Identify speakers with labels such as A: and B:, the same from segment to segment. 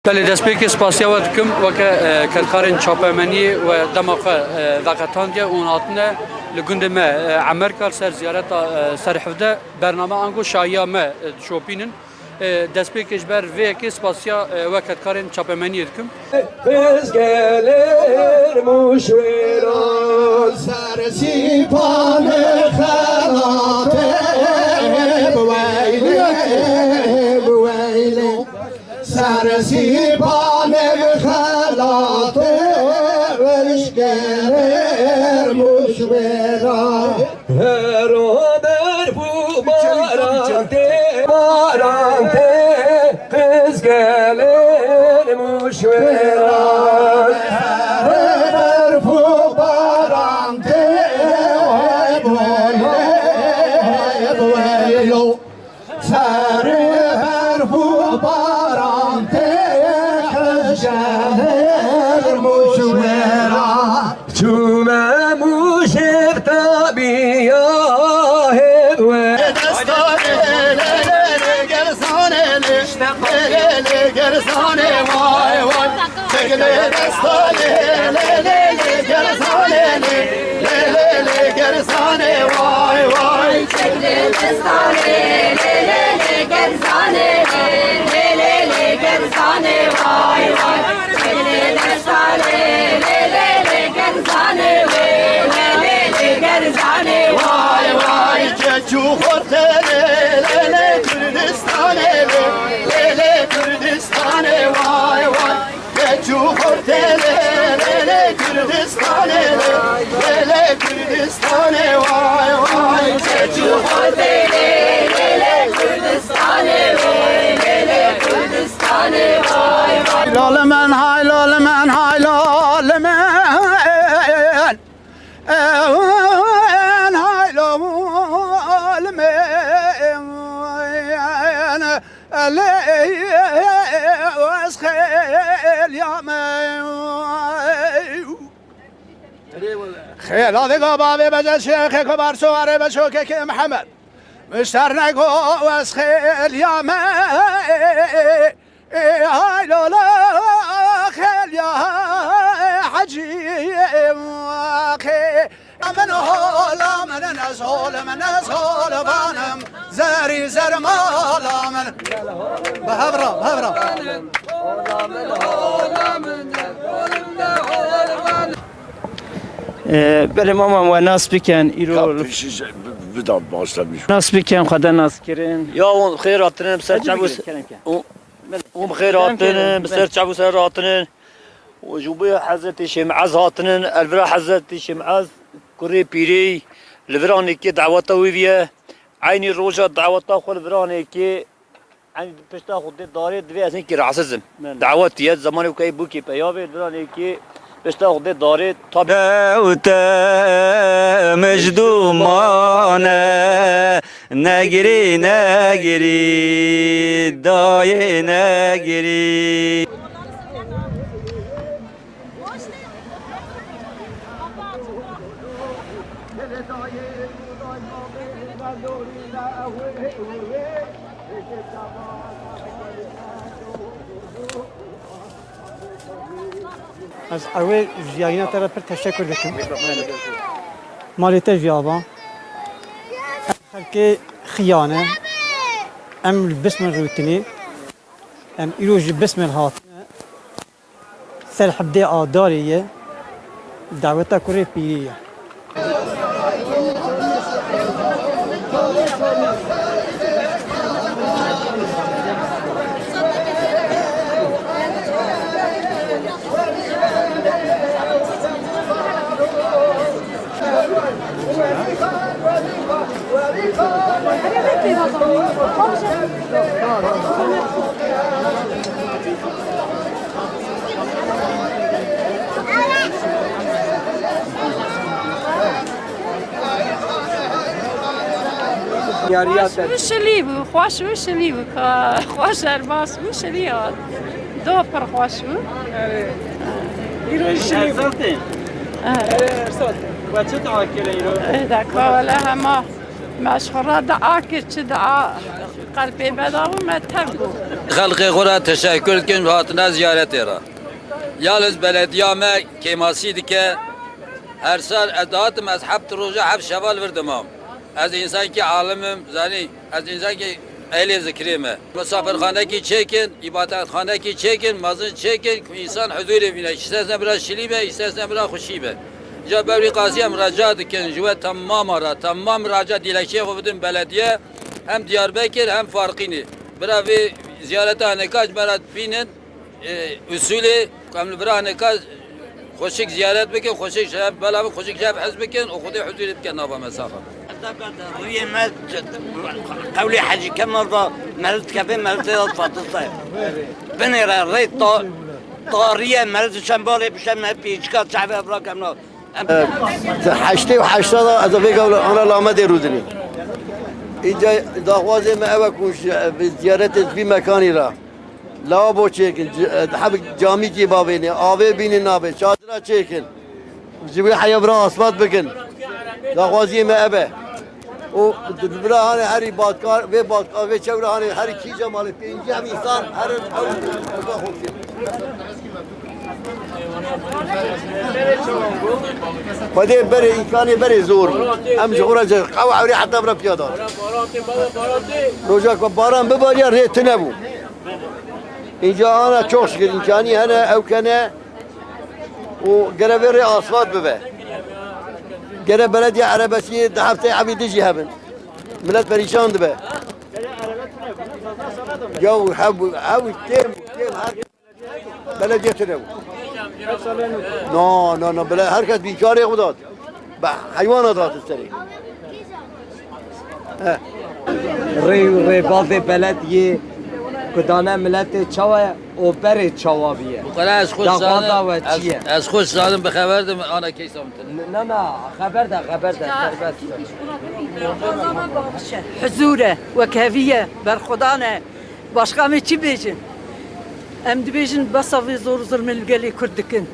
A: بله دەستپێکی سپاسیاوە دکم وەکە کەرکارên çapemeniyê we demaxwe veqetandiye û hatine li gundê me emer kar ser ziyareta serhevde bername ango şahiya me dişopînin destpêkê ji ber vê yekê spasiya we kerkarên çapemeniyê dikim.
B: Biz gelir muşveran ser sipanı xelate bweyle ser sipanı xelate veriş gelir muşveran her haber bu barante kız gelir muşveran her bu barante bweyle ser her bu barante kız gelir muşveran çüme muşek tabiya gersane vay vay çekile destane le gersane le gersane vay vay
C: çekile destane le gersane le gersane vay vay çekile destane le gersane le gersane vay vay
B: çeçu hortele le Kürdistane le Kürdistane vay vay çeçu hortele le Kürdistane le Kürdistane vay vay çeçu
C: hortele le Kürdistane le Kürdistane vay vay
B: lalemen hay lalemen hay lalemen hay lalemen واسخيل يا خيل هذه قبابي بجا الشيخ كبار سواري بشوكك محمد مشتر نقو واسخيل يا هاي لولا خيل يا حجي من هولا من نزول من نزول بانم زاري زر مالا من بهبرة
D: بله ماما و ناس بکن ایرو
E: بدم başlamış.
D: ناس بکن خدا ناس کرن
F: Ya on خیر atının بسر çabuk on خیر atının بسر çabuk سر atının وجوبي حضرت شمعز هاتنن الفرا حضرت شمعز كوري بيري الفرانيكي دعوته ويفيا عيني روجا دعوته خل الفرانيكي عندي بشتا خد داري دوي اسن كي راسزم دعوتي زمان وكاي بوكي بيابي الفرانيكي بشتا خد داري طب
G: داوت مجدومانه نگری دای نگری
H: از اول جیانا ترا پر تشکر دکم مالیت جوابا خلک خیانه ام بسم روتنی ام ایروج بسم الهاتنه سر حبده آداریه دعوتا کوری پیریه
I: وشلی بو خوش وشلی بو خوش الباس وشلی دو پر خوش بو
D: ایروشلی زلتین ارسال و چه دعا کرده ایرو؟
I: دکا ولا هما مشهورة دعا كرت دعا قلبي بداو ما تبو
F: خلقی خورا تشکر کن هاتنا زیارت را یالز بلدیه ما کماسی دیگه هر سال ادهاتم از هفت روزه هفت شوال وردمام از انسان کی عالمم زنی از انسان کی اهل ذکرمه مسافرخانه کی چکن عبادتخانه کی چکن مازن چکن انسان حضور بینه استثنا برا شلیبه استثنا برا خوشیبه جا بوری قاضی مراجعه دکن جوا تمام مراجعه دیلکشی خو بدن بلدیه هم دیاربکر هم فارقینی برا وی زیارت هنکاج برا بینن اصول کامل برا هنکاج خوشک زیارت بکن خوشک شب بلا خوشک شب حزب بکن و خودی حضور بکن نابا مسافه
J: روی مد قولی حجی کم مردا ملت کفه ملت فاطسه بنیره ری طاریه ملت شنباله بشن پیچکات شعب ابراک امنا
K: حشته و حشته دا از افیق انا لامد رودنی اینجا داخوازه ما اوه کنش زیارت فی مکانی را لابو چیکن حب جامی کی بابینه آوه بینه نابه چادرها چیکن جبری حیا برا اصفات بکن داخوازی ما اوه و برا هانه هری بادکار و چوره هانه هری کی جماله پینجی هم انسان هر خدای بره امکانی بره زور هم جغورا جا قوا عوری حتی برا پیادار روزا که باران بباریا ریت نبو اینجا آنا چوش گر امکانی هنه او کنه و گره بره آسفات ببه گره بلدی عربسی ده هفته عبیدی جی هبن ملت پریشان دبه جو حبو او تیم هر بلدیت نبو نه بله هر کس بیکاری خوداد به حیوانات هات استری
D: ری باز بلدیه کدانه ملت چاوه و بر چاوابیه
F: از خود سالم از خود سالم به خبر دم آن کی سامت
D: نه خبر ده
I: حضوره وكافيه برخدانه باشقا مي چی بیجن ام دبیجن بسا و زور ظلم الگلی کردکن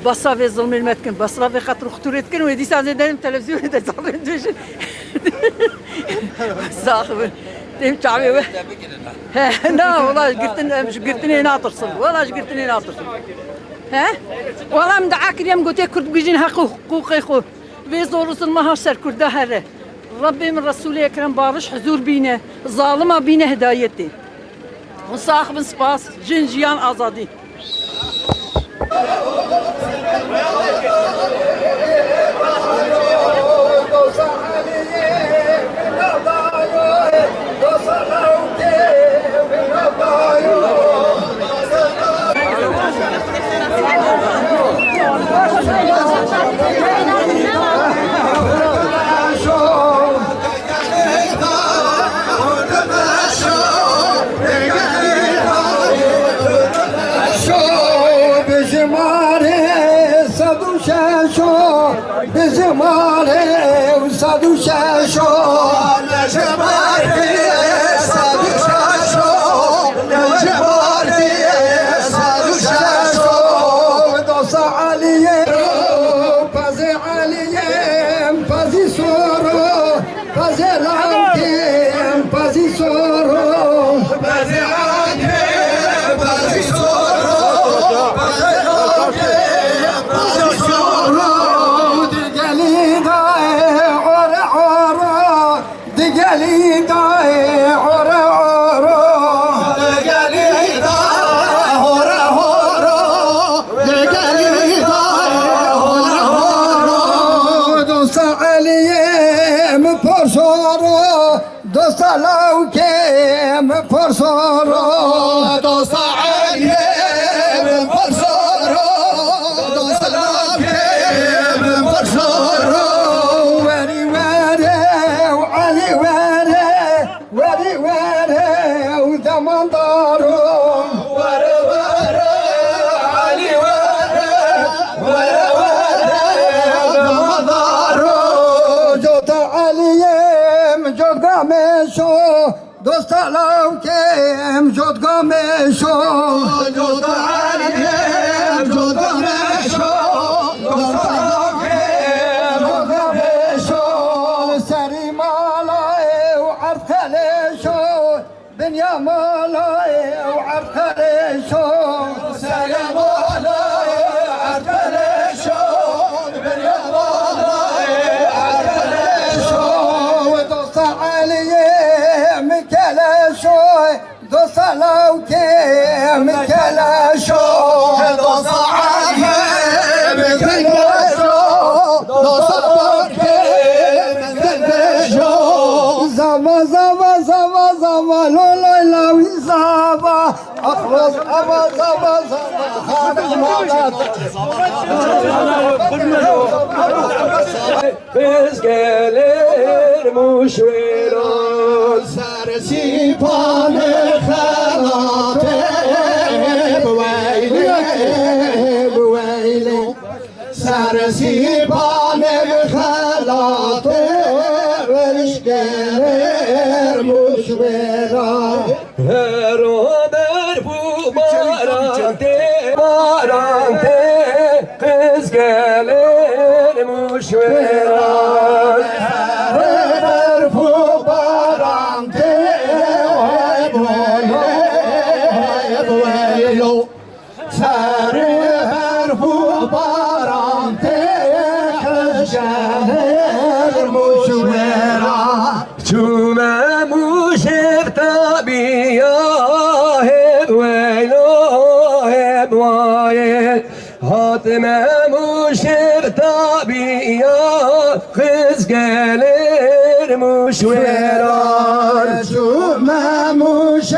I: بسا و ظلم المتکن بسا و خطر خطورت کن و دی سازه داریم تلویزیون ده زارن دوشن ساخبن دیم چاوی و نه والله قرتني ناطرسن والله قرتني ناطرسن ها والله مدعاك اليوم قلت كرد بيجين حقوقي خو في زور ظلم هاشر كرده هره ربي من رسول اكرم بارش حضور بينه ظالمه بينه هدايتي وصاحب سباس جنجيان آزادي
B: بزمانه صد و ششو نجمارتی صد و ششو نجمارتی صد و ششو دوست علیه پز علیم پزی سورو پز لانکیم پزی سورو پز لانکیم پزی سورو پز لانکیم پزی سورو دوست لوکیم پرسورو دوست علیم پرسورو دوست لوکیم پرسورو وری وری و علی وری و دمان دارو وری علی وری دمان دارو جوت علیم جوت گامشو دوست لوکیم جوت گامشو جوت علیم جوت گامشو دوست لوکیم جوت گامشو سری مالای و عرتلشو يا مولاي وعبقري شوق يا مولاي عبقري شوق يا مولاي عبقري شوق ودوس علي مكلا شوق دوس لوكي مكلا شوق دوس علي مكلا شوق دوس لوكي مكلا شوق زما زما زما زما لولا لو زما اخلص اما زما زما خانم
D: Biz gelir muşveran
B: سرسی پان خراته بویلی بویلی سرسی پان خراته ورشگر مشورا
D: Beraber bu barante kız gelir muşveran
B: Beraber bu barante بویلو سر هر بو بارانته خشنر مشورا
D: چومه موشف طبیعه هب ویلو هب وایل حاتمه موشف طبیعه خز gelir muşveran
B: مموش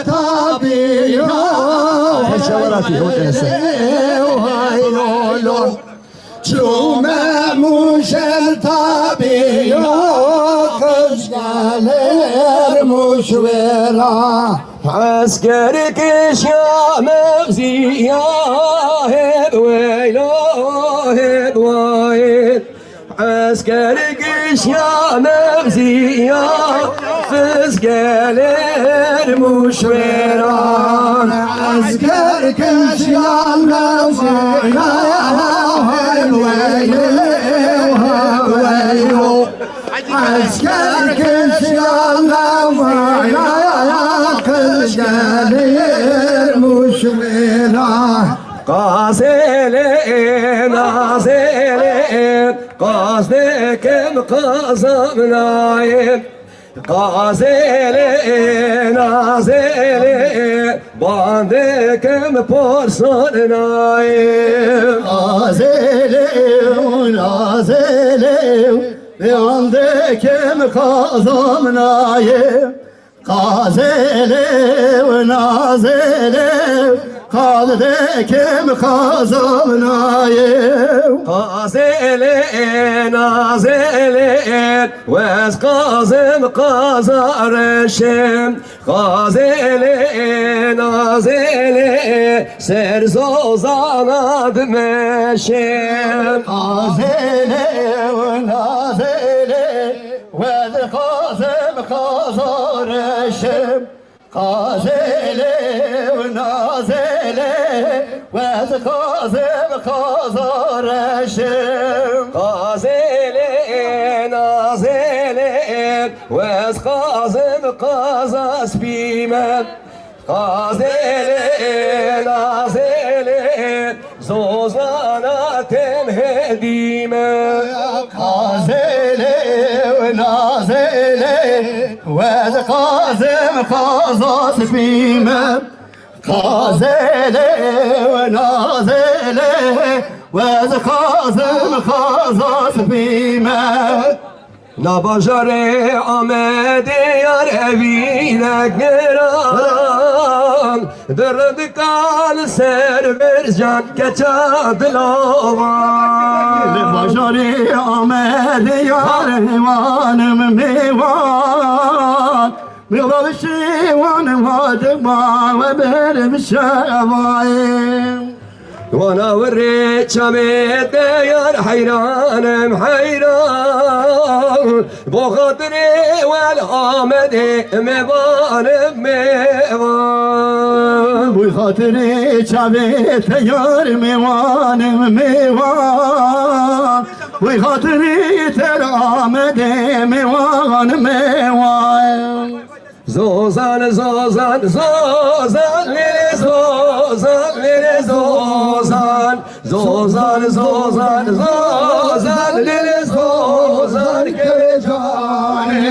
B: طبيعة شو مموش طبيعة خشغالر مشورا
D: عسكرك يا مغزية هب ويلو هب ويل عسكرك يا مغزية فز gelir muşveran
B: عسكر كل يا ويلو عسكر كل يا مشورا
D: Gazelin, azelin, gazdekim kazanayım. Gazelin, azelin, bandekim porsanayım.
B: Azelin, azelin, yandekim kazanayım. Gazelin, azelin, kaldekim kazanayım.
D: Gazelin, azelin, vez kazım kazarışım. Gazelin, azelin, serzozana dmeşim.
B: Azelin, azelin, vez kazım kazarışım. Gazelin, azelin, vez kazım kazarışım.
D: Gazelin, azelin, vez kazım kazas bimem. Gazelin, azelin, zozana temhedime.
B: Gazelin, azelin, vez kazım kazas bimem. Gazelin, azelin, vez kazım kazas bimem.
D: Nabajare amede yar evine geran Dırdıkan server can keçadlavan
B: Bajari Ahmet yar evanım mevan Mıglav şivanım hadıma ve benim şevayim
D: وانا وريت شميت يا حيران حيران بخاطري والحامد مبان مبان
B: بخاطري شميت يار ميوان ميوان بخاطري ترامد ميوان ميوان زوزان زوزان زوزان ليلي زوزان ليلي زوزان زوزان زوزان زوزان ليلي زوزان كرجاني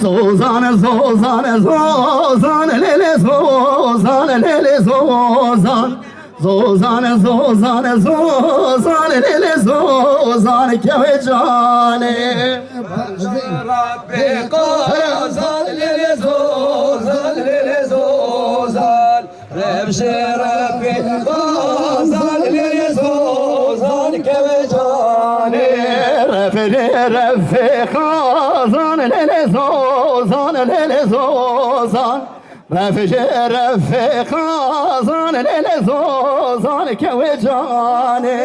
B: زوزان زوزان زوزان ليلي زوزان ليلي زوزان زوزان زوزان زوزان ليلي زوزان كرجاني ربي قازان ليلي زوزان ليلي زوزان رمشي ربي قازان ليلي زوزان كرجاني رفي قازان ليلي زوزان ليلي زوزان رفي قازان ليلي زوزان كوجاني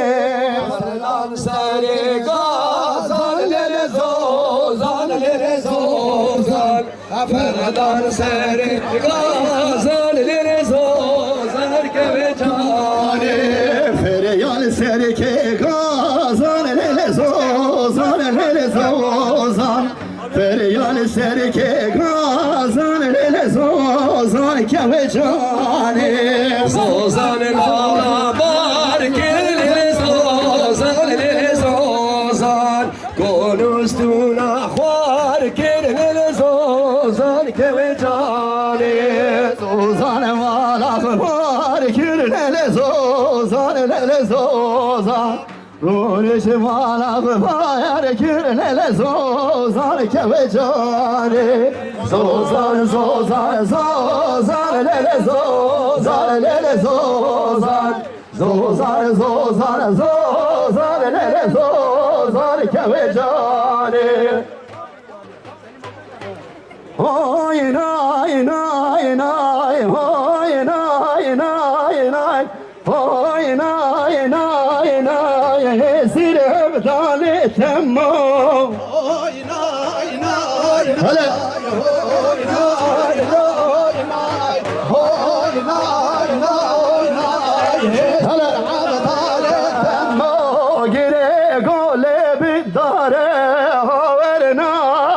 B: فرلان سري قازان ليلي زوزان ليلي زوزان فرلان سري قازان ليلي زوزان كوجاني فريال سري قازان ليلي زوزان ليلي زوزان فريال سري قازان ليلي زوزان كوجاني زوزان لالا بارك ليلي زوزان ليلي زوزان كونستونا خوارك ليلي زوزان كوجاني زوزان مالا بارك ليلي زوزان ليلي زوزان رونش مالا بارك ليلي زوزان كوجاني زوزان زوزان زوزان ليلي زوزان ليلي زوزان زوزان زوزان زوزان ليلي زوزان كوجاني هاي ناي ناي ناي هاي ناي ناي ناي هاي ناي ناي ناي سير بدالي تمو هاي ناي ناي هلا هاي ناي ناي ناي هاي ناي ناي ناي هلا بدالي تمو جري قولي بالدار هاورنا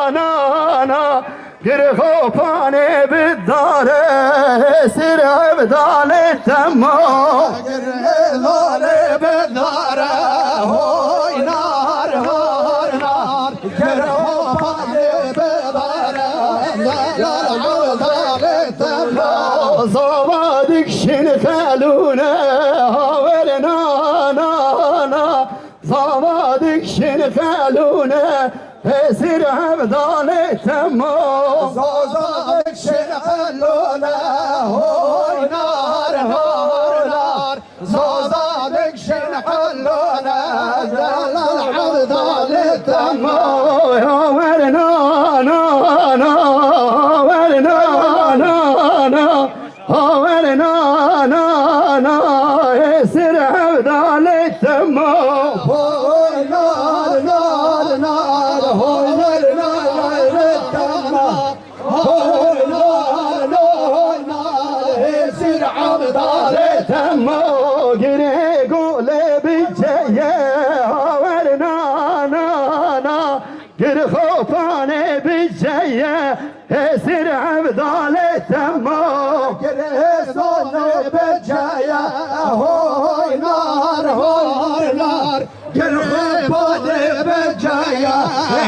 B: نا نا جري خوفاني بالدار سير بدالي تمو جري بالدار هاي نار هاي نار جري خوفاني بالدار زوادك شن خالونا هاورنا نا نا زوادك شن خالونا سير عبدالي تمو زوادك شن خالونا هاي نار هاي نار زوادك شن خالونا عبدالي تمو هاورنا نا نا هاورنا نا نا هاورنا نا نا سير عبدالي تمو هاي نار نار نار هاي نار نار تمو هاي نار نار نار سير عبدالي تمو قري قولي بالجاية هاورنا نا نا قري خوفاني بالجاية سير عبدالي تمو قري صوني بالجاية هاي نار هاي نار قري خوفاني بالجاية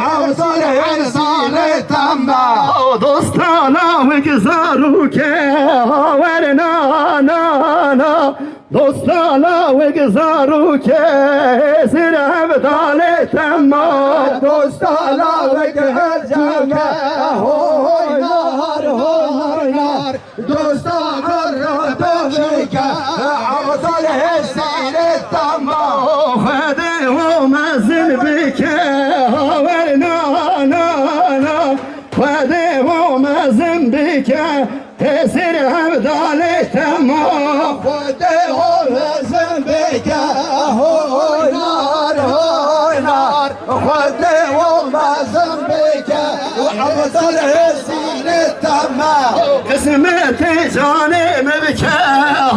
B: عبدالي تمو دوستانا وقزاروك هاورنا نا نا دوستانا وقزاروك سير عبدالي تمو دوستانا وقزاروك هاي نار هاي نار دوستانا وقزاروك عبدالي سير تمو خدي ومازن بك هاورنا نا نا خدي ومازن بك سير عبدالي تمو خدي ومازن بك هاي نار هاي نار خدي ومازن بك وعبدالي سير تمو قسمتي جاني مبكى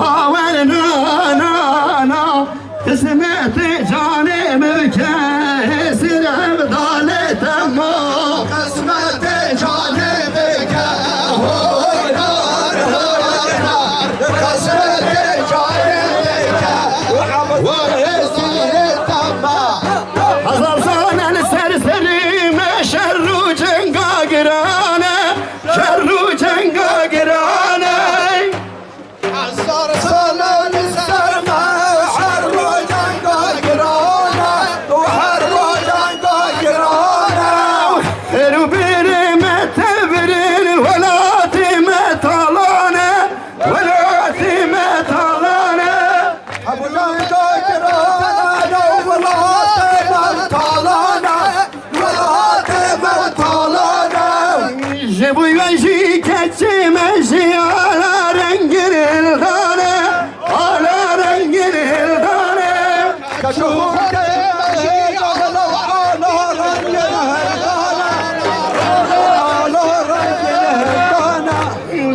B: هاورنا نا نا قسمتي جاني مبكى سير عبدالي تمو قسمتي جاني مبكى هزار زانه سرسری ما شر جنگا گرانه شر جنگا گرانه هزار زانه سر ما شر جنگا گرانه و هر جنگا گرانه رو بریم تبرین ولاتی متالانه ولاتی متالانه ابو جنگا گرانه ولاتی متالانه ولاتی متالانه جبوی وجی کچی مجی آلا رنگین الدانه آلا رنگین الدانه کشور مجی آلا رنگین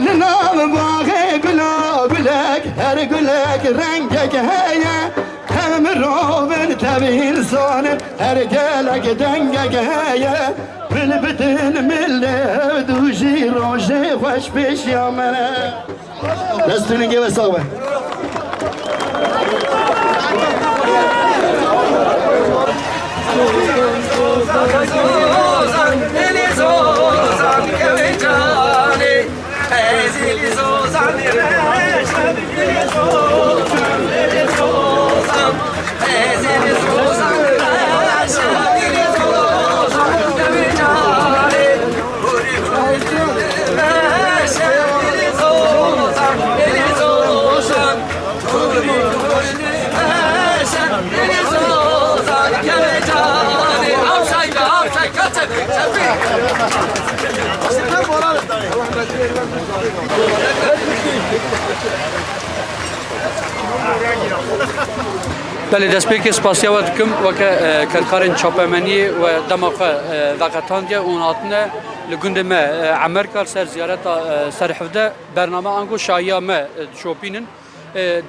B: لنام باغي قلا قلك هر قلك رنقك هيا هم روبن تبين صون هر قلك دنقك هيا بالبدن من دوجي روجي خوش بيش يا منا دستوني جيب الصوبة
A: بله دەستپێکی سپاسیاوە دکم وەکە کەرکارên çapemeniye و demaxwe veqetandiye û hatine li gundê me Emerkar ser ziyareta serhevde bername ango şahiya me dişopînin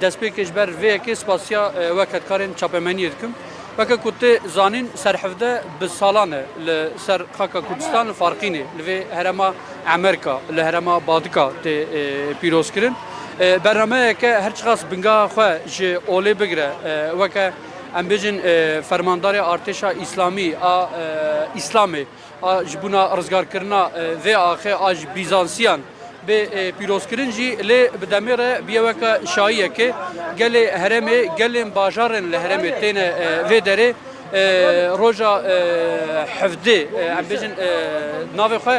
A: destpêkê ji ber vê yekê spasiya we kerkarên çapemeniye dikim weke ku tê zanîn serhevde bi salan e li ser xaka Kurdistan li farqînê li vê herema Emerka li herema Badika tê pîrozkirin برنامه‌یه هر چقدر بنگاه خو ج اولی بگیره وکه ام بیشن فرمانداری ارتشا اسلامی اسلامی جبونا رزگار کرنا و آخه آج بیزانسیان به پیروزکرین جی لی بدمیره بیاوکه شایعه که گل هرمه گل باجارن لهرمه تین و دره روجا حفده ام بیشن ناوی خو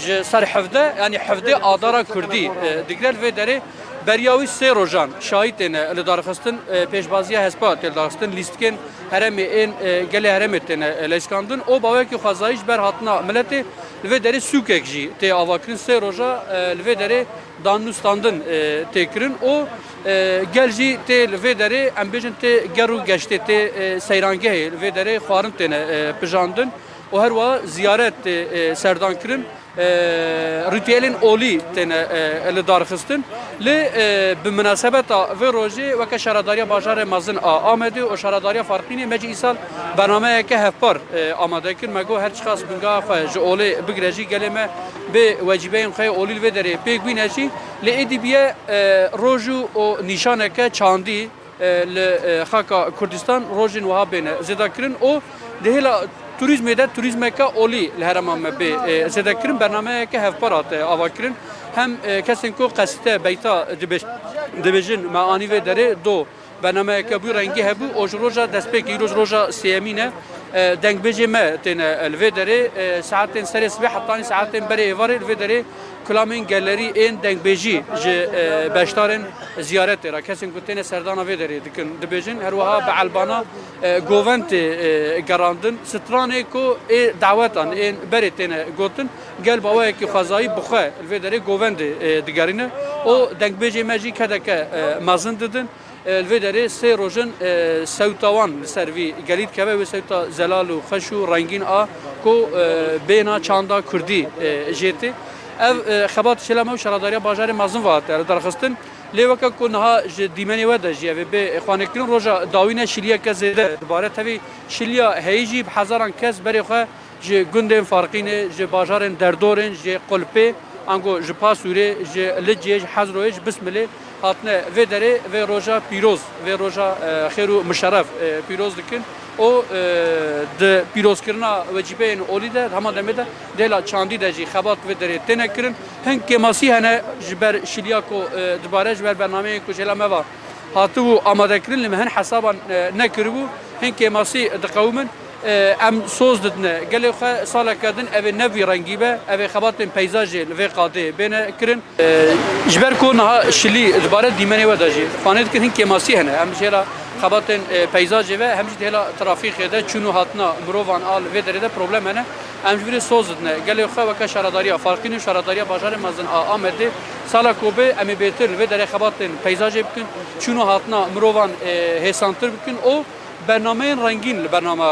A: ج سر حفده یعنی حفده آدارا کردی دیگر و دره بریاوی سه روزان شاهدین لدارخستن پیشبازی هسپا تلدارخستن لیستکن هرمی این گله هرمتن لیسکاندن او باوی که خزایش بر هاتنا ملت لوی دری سوکک جی تی آواکرین سه روزا لوی دری دانوستاندن تکرین او گلجی تی لوی دری امبیجن تی گرو گشته تی سیرانگه لوی دری خوارن تن پجاندن و هر وا زیارت سردان کرین ریتیلین اولی تن لدارخستن لی بمناسبت و روزی و که شهرداری بازار مازن آمده و شهرداری فرقینی مجی ایسال برنامه که هفپار آماده کن مگو هر چخاص بنگاه خواه جولی بگرجی گلمه به واجبه این خواه اولی و داره پیگوین هشی لی ایدی بیه روزو و نشانه که چاندی لخاکا کردستان روزین وها بینه زیده کرن و دهیلا turizme de turizme ka oli leheraman me be zedekirin bername ke hevparat avakirin hem kesin ko qasite beyta dibejin maani ve dere do bername ke bu rengi hebu ojroja despek roja siyamine dengbece me ten elve dere saatin sere sbih hatta saatin bere evare elve dere kulamin galeri en dengbeji je beştarın ziyaret era kesin gutene serdana ve dere dikin dibejin her vaha be albana govent garandın strane ko davetan en beretene gotin gel bava ki xazai buxa elve dere govend digarine o dengbeji meji kedeke mazın dedin elve dere se rojun sevtawan servi gelit kebe ve sevta zelalu xşu rengin a ko bena çanda kurdi jeti ev xabat şelame şaradariya bajarı mazın vaat darxistin levaka kunha dimeni wada ji ve be xanekrin roja dawine şiliya kazede dibare tavi şiliya heyji hazaran kez beri xwe ji gundên farqîne ji bajarên derdorên ji qulpê انگو جپا سوری ج لجیج حضرویج بسمله هاتنه و دره و روجا پیروز و روجا خیر و مشرف پیروز دکن او د پیروز کرنا وجبه این اولی ده همان دمه ده دلا چاندی ده جی خبات و دره تنه کرن هنگ که ماسی هنه جبر شلیاکو دباره جبر برنامه کجلا موا هاتو آماده کرن لما هن حسابا نکربو هنگ که ماسی دقومن ام سوز ددنه گله خو سال کردن او نوی رنگی به او خباتن پیزاج و قاده بین کرن جبر کو نه شلی دوباره دیمنه و داجی فانید کرن که ماسی هنه ام جلا خباتن پیزاج و همش دهلا ترافیک ده چونو هاتنا مروان آل و دره ده پروبلم هنه ام جبر سوز ددنه گله خو و که شهرداری فارقین شهرداری بازار مازن آمده سال کوبه ام بیتر و دره خباتن پیزاج بکن چونو هاتنا مروان هسانتر بکن او برنامه رنگین برنامه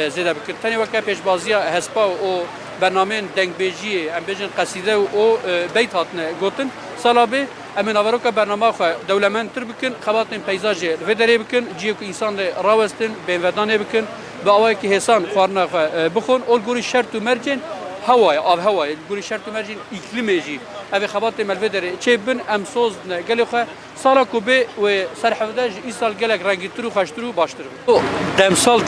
A: زیاده بکن تنی وقت پیشبازی هسپا و برنامه دنگبیجی ام بیجن قصیده و بیت هاتنه گوتن سالابه امین آورو که برنامه خو دولمن تر بکن خباتن پیزاج و دره بکن جیو که انسان راوستن بین ودانه بکن با آوای که حسان خوارنا بخون اول گوری شرط و مرجن هوای آب هوای گوری شرط و مرجن اقلیمی جی اوی خبات ملوه داره چه بن ام سوز گلی خو سالا کوبه و سرحفده این سال گلک رنگیتر و خوشتر و باشتر دمسال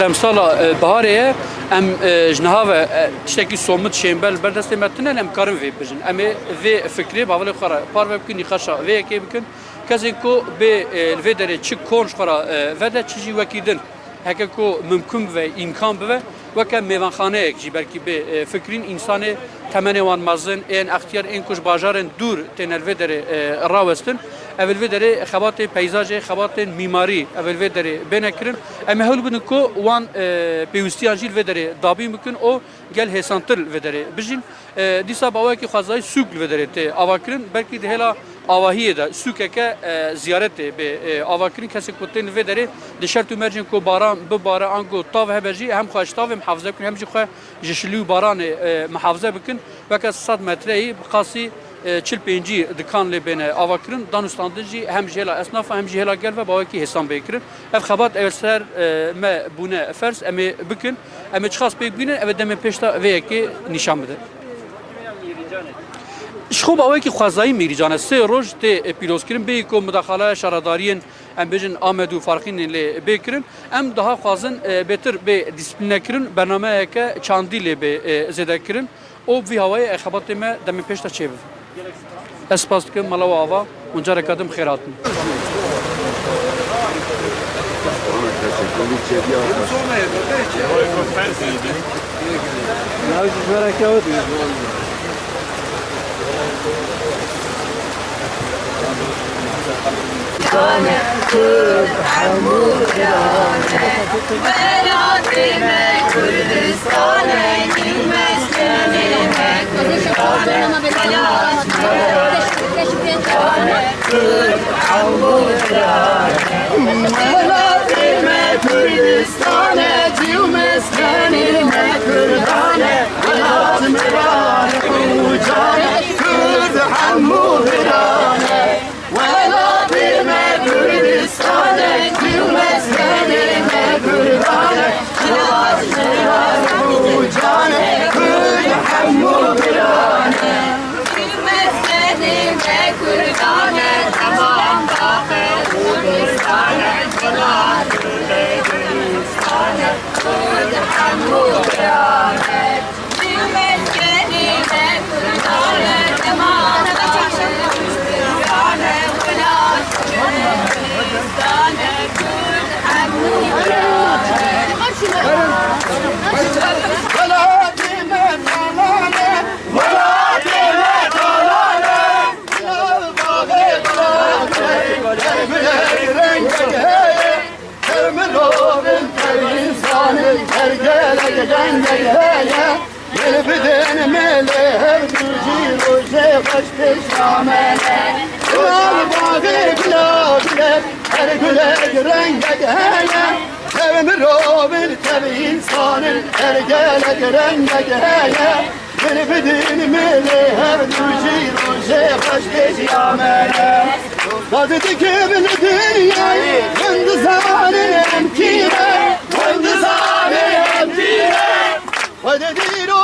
A: بهاره ام جنها و تشکی سومت شنبل بردست متنه ام کارم وی بجن ام وی فکری باول خورا پار بکن نخاشا وی کی بکن کسی کو به الوی داره چی کنش خورا و ده چیزی وکیدن هکه کو ممکن و امکان به وکه میوانخانه یک جبر کی به فکرین انسان تمنی وان مازن این اختیار این کش باجارن دور تنلوی داره راوستن اول داره خبات پیزاج خبات میماری اول داره بنکرن اما هول بدن کو وان پیوستیان جیل و داره دابی میکن او گل هسانتر و داره بجین دیسا باوی کی خازای سوق و داره ته اواکرن بلکی دهلا آواهی ده سوکه که زیارت به آواکرین کسی کتن و داره دشرت و مرجن کو باران به باران انگو تاو هبجی هم خواهش تاو محافظه بکن همچی خواه جشلیو باران محافظه بکن و که 100 متری بخاصی 45 دکان لبنه آواکرین دانستاندنجی هم جهلا اسناف هم جهلا گل و باوی کی حساب بکرن اف خبات اولسر ما بونه فرس امی بکن امی چخاص بگینن اول دم پیشتا و یکی نشان بده شخوب اوی که خوازایی میری جانه سه روز ته پیروز کرن به کو مداخله شهرداریین ام بجن آمد و فارقین لی بکرن ام daha خوازن بهتر به دیسپلین کرن برنامه که چاندی لی به زده کرن او وی هوای خبرت ما دم پیشتا چه بود اسپاس که مالا و آوا اونجا رکادم خیراتن
B: What did you do?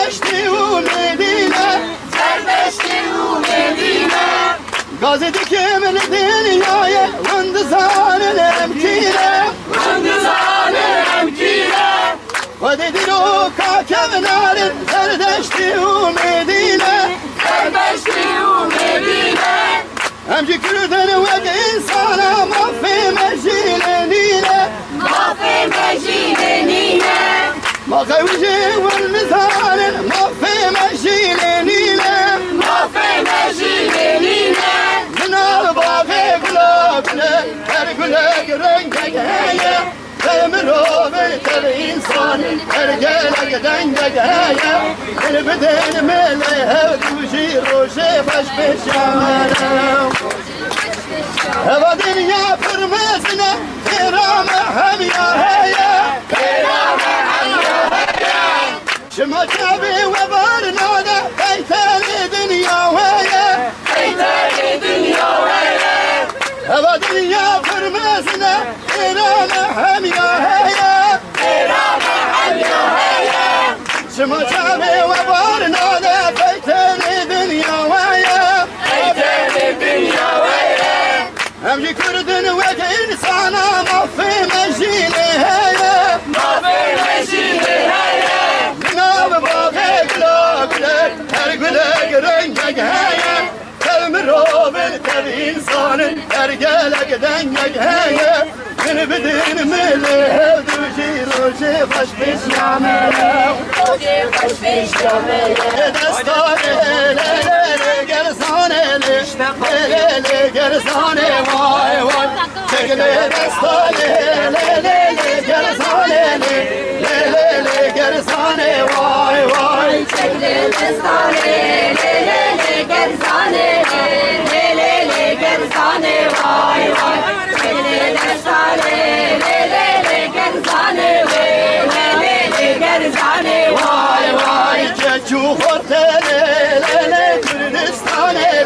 B: Zerbeşti u Medine
C: Zerbeşti u Medine
B: Gazete kemli dünyaya Vındızanın emkine
C: Vındızanın emkine
B: Vadedir o kakevlerin Zerdeşti u Medine
C: Zerbeşti u Medine
B: Emci Kürden ve insana Maffe mecilenine
C: Maffe mecilenine
B: Makavci ve mizanin Maffe mecilenine
C: Maffe mecilenine
B: Cenab-ı Bakı güle güle Her güle renge geye Temiro ve ter insan Her gele giden geye El beden melehe Kuşi roşe baş peşamene Heva dünya pırmızına Kirame hem ya heye
C: Kirame hem ya heye
B: Şıma tabi ve barnada Beyteli dünya heye
C: Beyteli dünya heye
B: Heva dünya pırmızına Kirame hem ya heye
C: Kirame hem ya heye
B: Şıma tabi ve barnada Beyteli dünya heye
C: Beyteli dünya heye
B: Emci Kürdün ve insana Maffe mecili heye
C: Maffe mecili heye
B: Cenab-ı Bakı güle güle Her güle renge heye Temiro ve ter insanın Her gele giden geye Bir bidin melehe Duşi roşi baş peşamene
C: Roşe baş peşamene
B: Destane lelele gerzane lelele gerzane vay vay Çekile destane lelele gerzane lelele gerzane vay vay
C: Çekile destane lelele gerzane lelele gerzane vay vay Çekile destane lelele gerzane lelele gerzane vay vay
B: Keçu hortele lele Kürdistane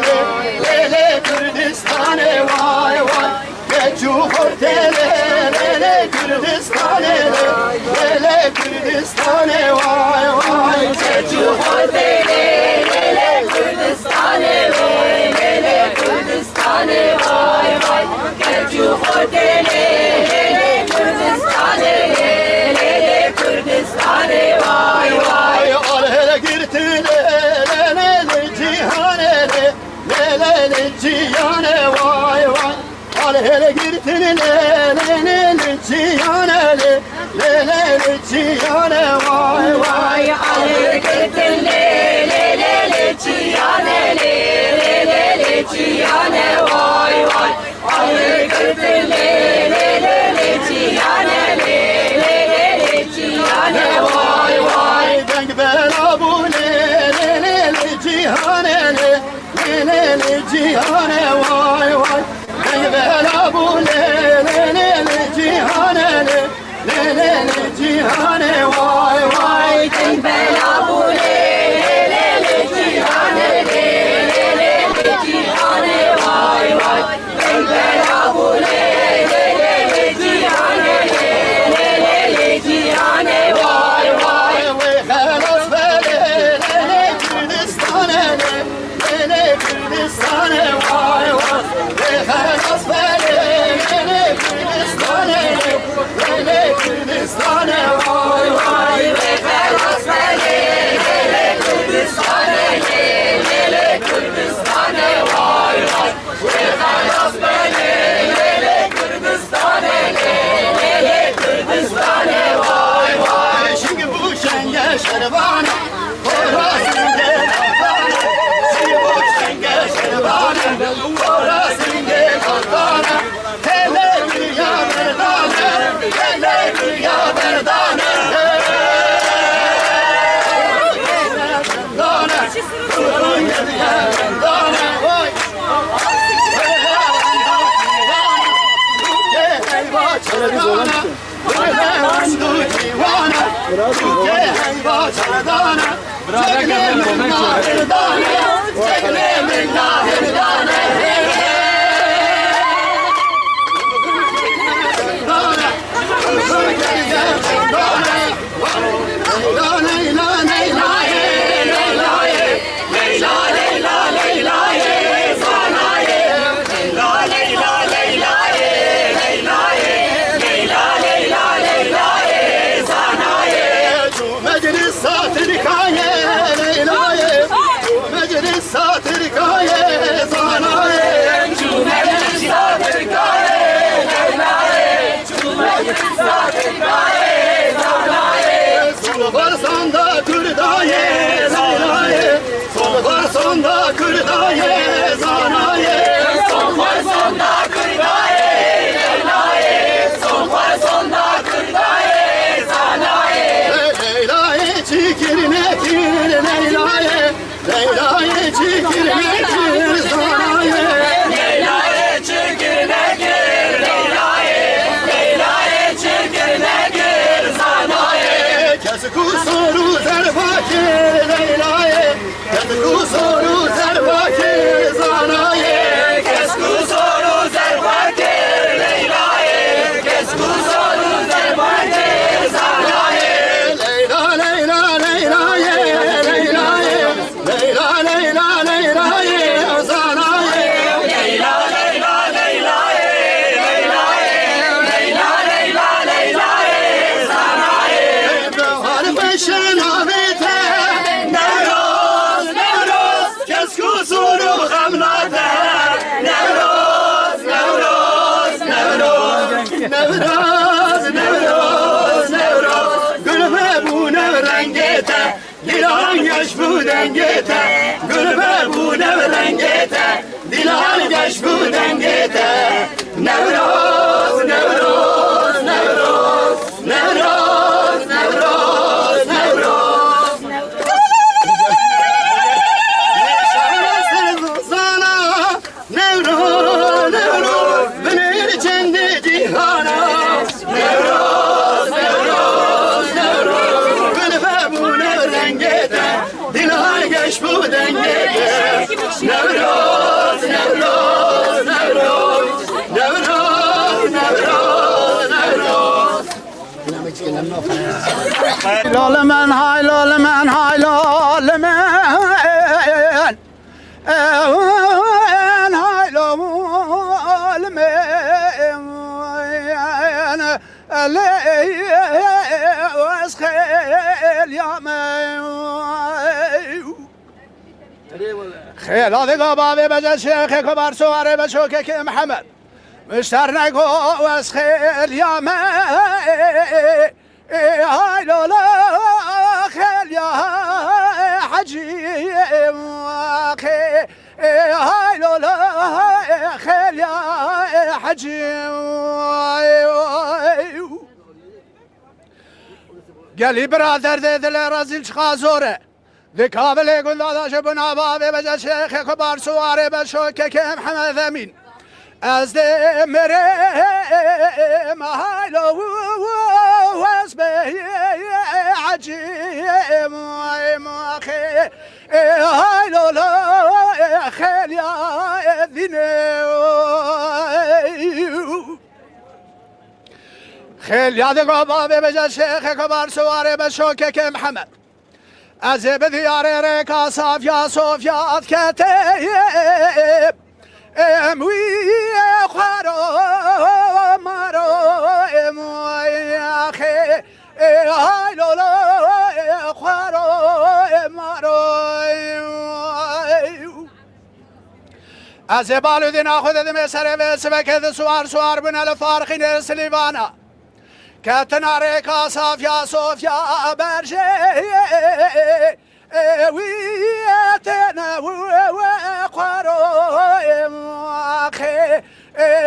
B: lele Kürdistane vay vay Keçu hortele lele Kürdistane lele Kürdistane vay vay
C: Keçu hortele lele Kürdistane lele Kürdistane vay vay Keçu hortele lele Kürdistane lele Kürdistane vay vay
B: Al hele girtile lele cihane lele cihane vay vay Al hele girtile lele cihane lele cihane vay vay
C: Alır gittin lele çiyane lele çiyane vay vay Alır gittin lele çiyane lele çiyane vay vay
B: Denk bela bu lele cihane lele cihane vay vay Denk bela bu lele cihane lele cihane vay vay
C: Denk bela bu lele çiyane lele çiyane vay vay Denk bela bu lele çiyane lele çiyane vay vay
B: Khalas lele Kürdistane lele Kürdistane vay vay Khalas lele Kürdistane lele Kürdistane vay vay
C: Khalas lele Kürdistane lele Kürdistane vay vay Khalas lele Kürdistane lele Kürdistane vay vay
B: Şimdi bu şenge şerbane Orasında kalkana Şimdi bu şenge şerbane Orasında kalkana Hele dünya merdane Hele dünya merdane Merdane Kurun yediye merdane Vay La رنگته گل ببونه به رنگته دیلان گشت بودنگته نوروز نوروز نوروز نوروز نوروز نوروز زانا نوروز نوروز بنیر چند جیهانا نوروز نوروز نوروز گل ببونه به رنگته دیلان گشت بودنگته نوروز نوروز نوروز نوروز نوروز نوروز
D: لال من های لال من های لال من های لال من از خیل یا من خیل آدگاه بابی بجه شیخ کبر سواره بشوکه که محمد مشتر نگو از خیل یا من های لولا خیل یا حجی های لولا خیل یا حجی گلی برادر ده دل رازیل چخا زوره ده کابل گل داداش بنا بابی بجه شیخ کبار سواره بشوکه که محمد امین از ده مرم هایلو واس به عجیم ماخی هایلو لا خیلیا دینه خیلیا دگاه بابی بجه شیخ کبار سواره بشوکه که محمد از به دیاره رکا صافیا صوفیات کتیب اموی خوارو مارو اموی آخه های لولا خوارو مارو از بالو دینا خود دم سر و سبکت سوار سوار بن الفارخین سلیوانا کتنا رکا صافیا صوفیا برشه ويتنا وقارو اخي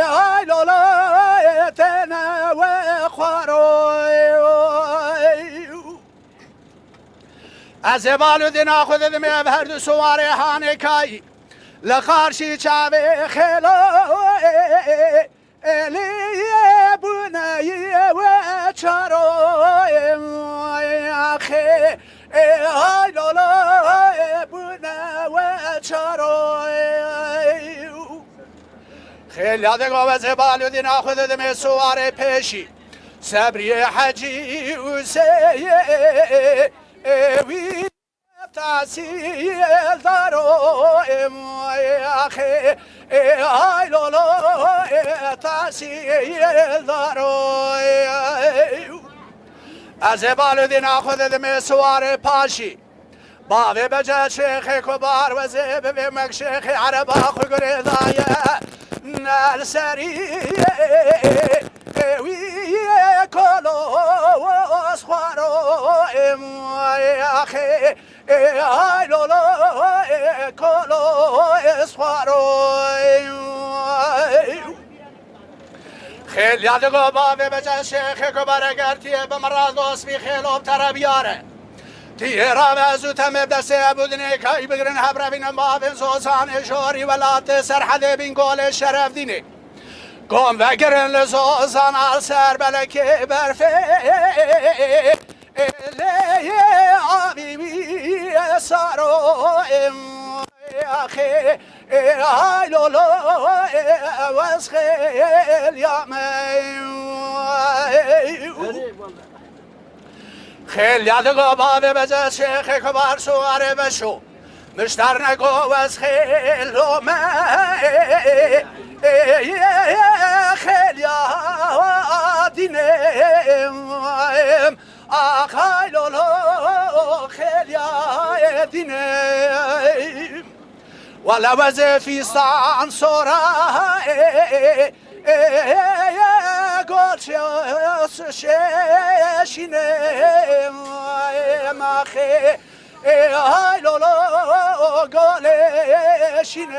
D: هاي لولا تنا وقارو از بالو دینا خود دم هر سوار هانکای لخارشی چاوی خلو الی بنای و چارو اخی های لولا بنا و چارو خیلی یادگاه از بالو دینا خود دم سوار پیشی صبری حجی و وی تحصیل دارو اخی های لولا تحصیل دارو از بالو دینا خود دم سوار پاشی باوی بجه شیخ کبار و زیب بمک شیخ عربا خوگر دایه نال سری وی کلو اسخوارو اموی اخی های لولا کلو اسخوارو خیل یادگاه باوی بجه شیخ کبار اگر تیه بمراز دوست بی خیلوب تربیاره تیه را وزو تمب دسته بودنه کهی بگرن حبرفین باوین زوزان شوری ولات سرحده بین گول شرف دینه گم وگرن لزوزان آل سر بلکه برفه لیه آبی بی سارو اخی های لولا واس خیل یا خیل یادگاه بابی بجه شیخ کبار سواره بشو مشتر نگو واس خیل و خیل یا دینم آخای لولا خیل یا دینم ولا وزفيستان صورة قول شاشيني ماخي هاي لولو قولشینه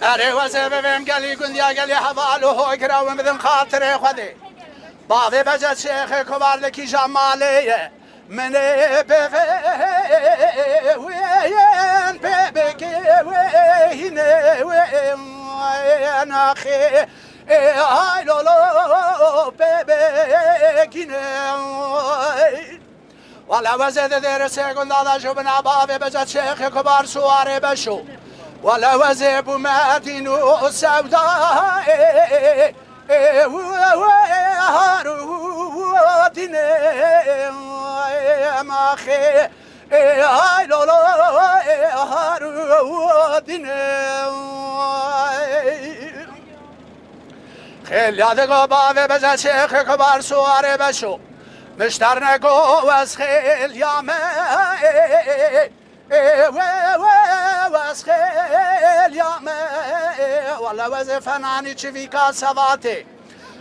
D: اره وزه بهم گلی گندیا گلی حوالو های گراو بدم خاطر خودی باوی بجد شیخ کبار لکی جمالیه منه وين بيبك وين وين اخي هاي لولو بيبك ولا وزد درس قلنا هذا شو بنا بابي بجد شيخ كبار سواري بشو ولا وزب مدين السوداء وهارودين ماخي هاي لولو هارودين خیلی یادگو باوی بزد شیخ کبار سواره بشو مشتر نگو از خیلی یامه از خیلی یامه والا وز فنانی چوی کا سواته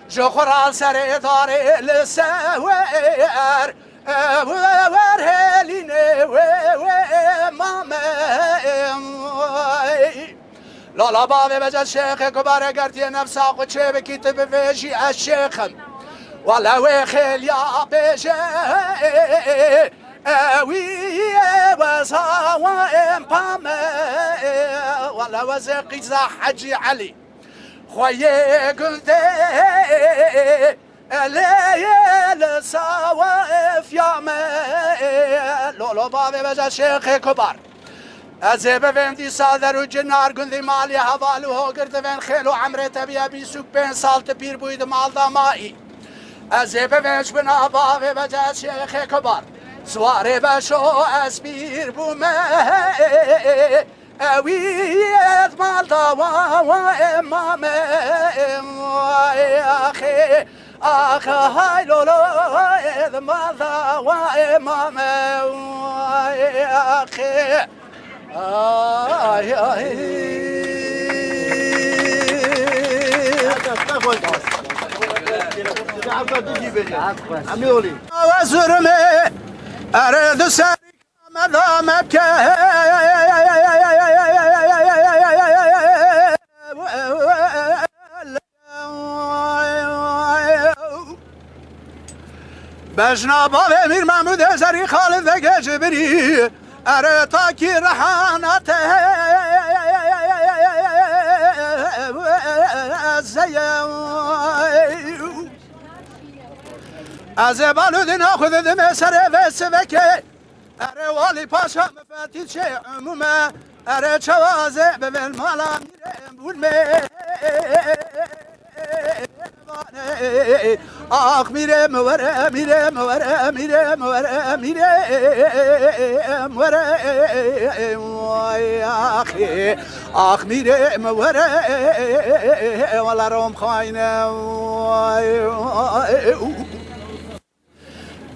D: جو خورال سر داره لسویر ور هلینه مامه لالا باوی بجد شیخ کبار گردی نفس آقو چه بکیت بفیشی از شیخم والا وی خیلی بشه وی وزا وامپامه والا وز قیزا حجی علی خویه گلده لیل سواف یامه لولو باوی بجد شیخ کبار از بفهمدی سال در و جنار گندی مالی حوالو ها گرده وین خیلو عمره تبیه بی سوک 5 سال تپیر بوید مال دامایی از بفهمش بنا باوی بجد شیخ کبار سواره بشو از بیر بومه اوید مال دوا و امامه آخی آخ های لولو اید مال دوا امامه آخی آی وزرمه ارد سری مدام که بجناب امیر محمود زری خالد و جبری اره تاکی رحانته از بالودین خود دم سر و سوکه اره والی پاشا مفتی چه عمومه اره چوازه به مالا میرم بولمه آخ میرم وره میرم وره میرم وره میرم وره آخی آخ میرم وره ولا روم خاینه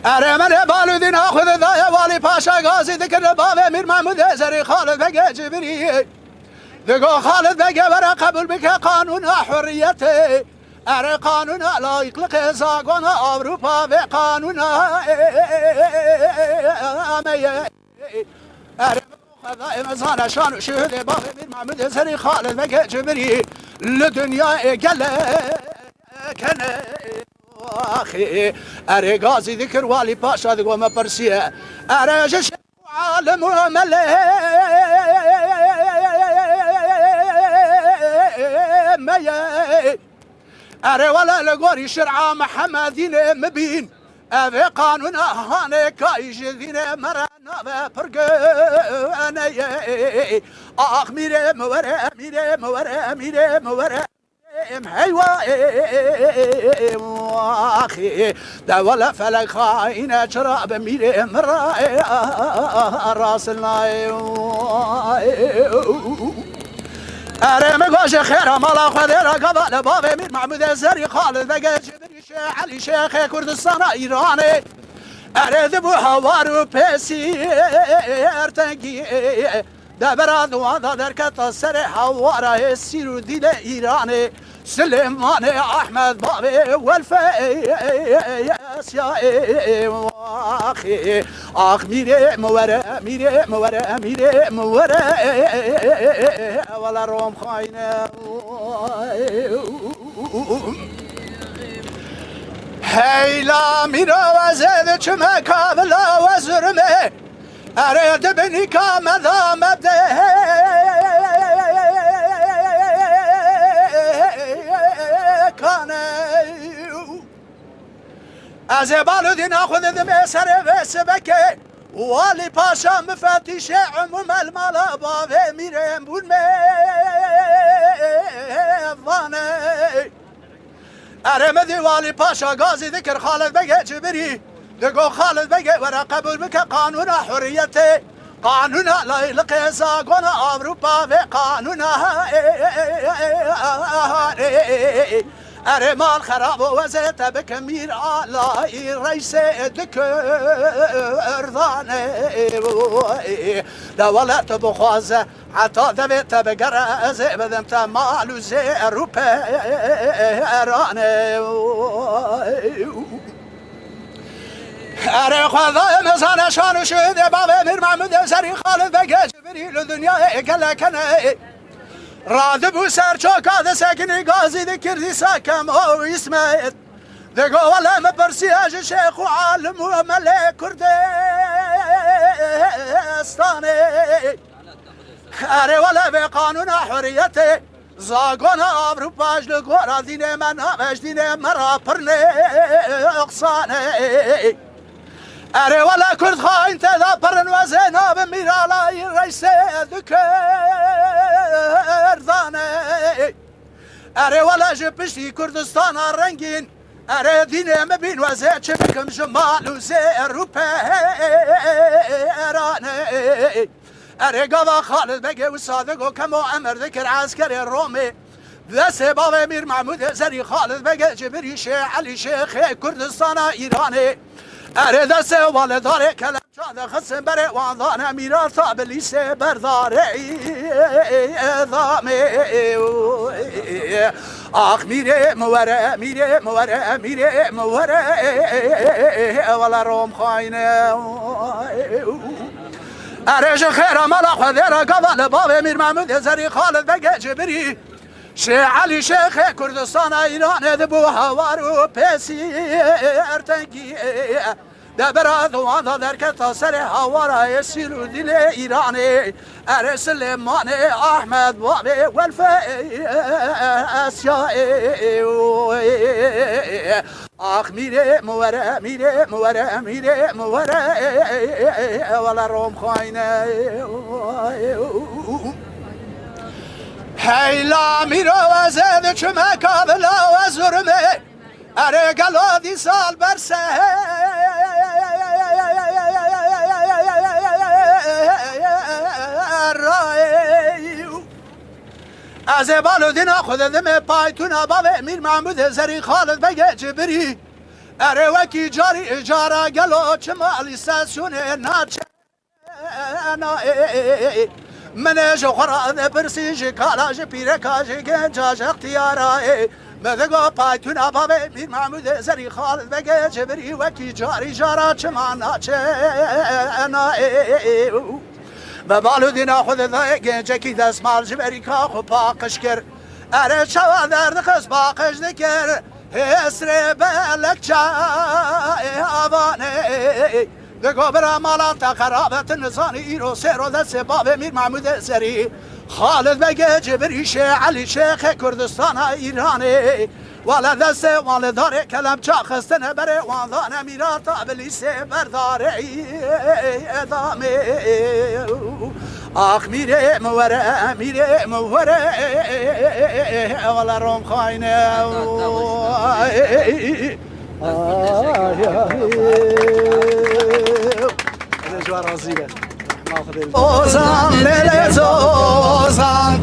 D: اره من بالودین خود دای والی پاشا گازی دکر باوی میر محمود زری خالد بگه جبری دگو خالد بگه برا قبول بکه قانون حریت اره قانون لایق لقزاگون اروپا و قانون امیه اره خدای مزان شان شهد باوی میر محمود زری خالد بگه جبری لدنیا گله کنه آخی اره گازی ذکر والی پاشا دگو ما پرسیه اره جش عالم و مله اره ولا لقوري شرعة محمدين مبين افي قانون هاني كايش ذين مرانا فرقانا اخ ميري مورا ميري مورا ميري مورا حيوة اخي دا ولا فلك خاينة شراب ميري مرا راسلنا اره مگوش خیره مالا خدیره قبل بابی میر محمود زری خالد بگه جبری شیخ علی شیخ کردستان ایرانه اره دبو هوارو پیسی ارتنگی دبرا دوادا درکت سر هواره سیرو دیل ایرانه سلیمان احمد بابی والفیر اسیای واخی آخ میره موره میره موره میره موره ولا روم خاینه هیلا میرو وزد چمه کابلا وزرمه ارد بنی کامدا مبده کانه از بالو دینا خود دم سر و سبکه والی پاشا مفتیش عموم المالا باوه میرم بون میوانه ارمدی والی پاشا غازی ذکر خالد بگه جبری دقو خالد بگه ورا قبول بك قانون حريته قانون لا يلقى قانون اوروبا و قانون ارمال خراب وزت بكمير على رئيس دكردانه لا ولا تبخوازه حتى ذبت بقرأز بدمت مالو زي اوروبا ارانه اره خدا مزان شان شده بابا میر محمود زری خالد بگه جبری لدنیا کلا کنه راد بو سر چوکاد سکنی گازی دکردی ساکم او اسمت دگو ولا مبرسیاج شیخ و عالم و ملک کردستانه اره ولا به قانون حریته زاگون اوروپاش لگورا دین من همش دین مرا پرنه اقصانه اره ولا کرد خواهین تدا پرن و زیناب میرالای رئیس دکردانه اره ولا جپشتی کردستان رنگین اره دینه مبین و زی چه بکم جمال و زی اروپا ارانه اره گاوا خالد بگه و صادق و کم و امر ذکر عسکر رومی دست باب میر محمود زری خالد بگه جبری شیخ علی شیخ کردستان ایرانه اره دست والداره کلم چاده خسن بره واندان امیرار تا بلیسه برداره ادامه آخ میره موره میره موره میره موره ولا روم خاینه ارج خیر مالا خودی را قبل باب میر محمود زری خالد بگه جبری شیخ علی شیخ کردستان ایران دبو هوارو پیسی ارتنگی دبر دوان در که تا سر هوارای سیرو دل ایرانی اره سلیمان احمد بابی والفه اسیای آخ میره موره میره موره میره موره ولا روم خاینه هیلا میرو وزد چمه کابلا و زرمه اره گلادی سال برسه از بالو دینا خود دم پایتون بابه میر محمود زری خالد بگه جبری اره وکی جاری اجاره گلو چمالی ساسونه ناچه منش خورا برسیج کالاج پیرکاج گنجاج اختیاره مدگو پایتون بابه میر محمود زری خالد بگه جبری وکی جاری جاره چما ناچه و بالو دینا خود گنجه کی دست مال جبری که خو پاکش کر اره چوا درد خس پاکش دکر اسر بلک چای آوانه دگو برا مالان تا خرابت نزانی ایرو سر و دست باب میر محمود زری خالد بگه جبری شیخ علی شیخ کردستان ایرانی والا دست والداره کلم چا خستنه بره واندان امیرات ابلیسه برداره ادامه آخ میره موره میره موره والا روم خاینه زوزان لیلی زوزان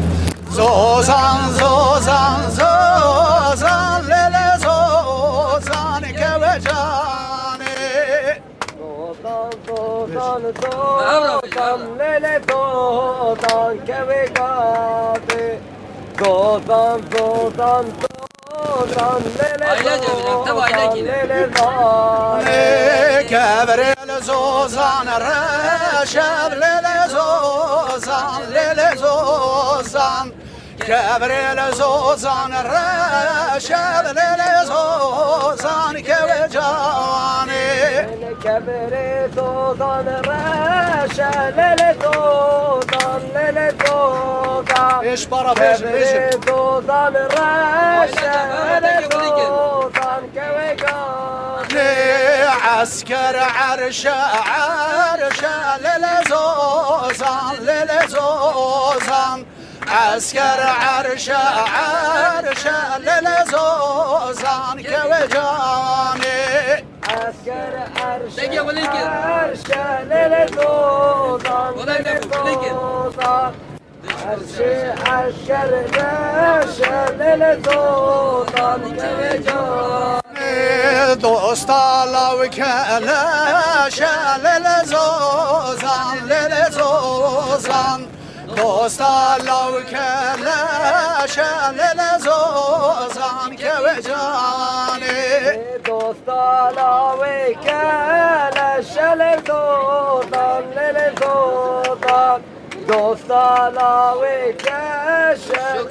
D: زوزان زوزان زوزان لیلی زوزان که وجانه زوزان زوزان زوزان لیلی زوزان که وجانه زوزان زوزان زوزان كبريل زوزان رشب ليل زوزان ليل زوزان كبريل زوزان رشب ليل زوزان كوجاني
C: كبريل زوزان رشب ليل زوزان ليل زوزان
D: ايش برا بيش بيش
C: زوزان رشب ليل زوزان كوجاني
D: عسكر عرشة عرشة للزوزان للزوزان عسكر عرشة عرشة للزوزان كوجاني
C: عسكر عرشة عرشة للزوزان للزوزان عسكر عرشة للزوزان كوجاني
D: دوست الله وكلاش للزوزان للزوزان دوست الله وكلاش للزوزان كوجاني
C: دوست الله وكلاش للزوزان للزوزان دوست الله وكلاش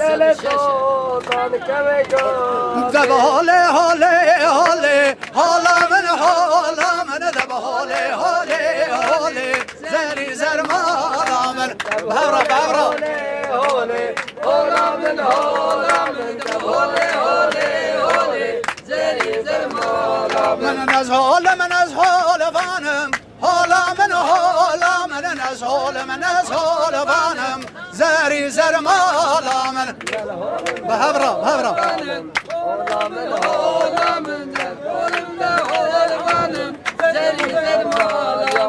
C: للزوزان كوجاني
D: ذب هولي هولي هولي هولا من هولا من ذب هولي هولي هولي زري زر مالا من بهرة بهرة
C: هولي هولا من هولا من ذب هولي هولي هولي زري زر مالا
D: من نزهول من نزهول فانم هولا من هولا من نزهول من نزهول فانم زري زر مالا من بهرة بهرة
C: هولا من هولا من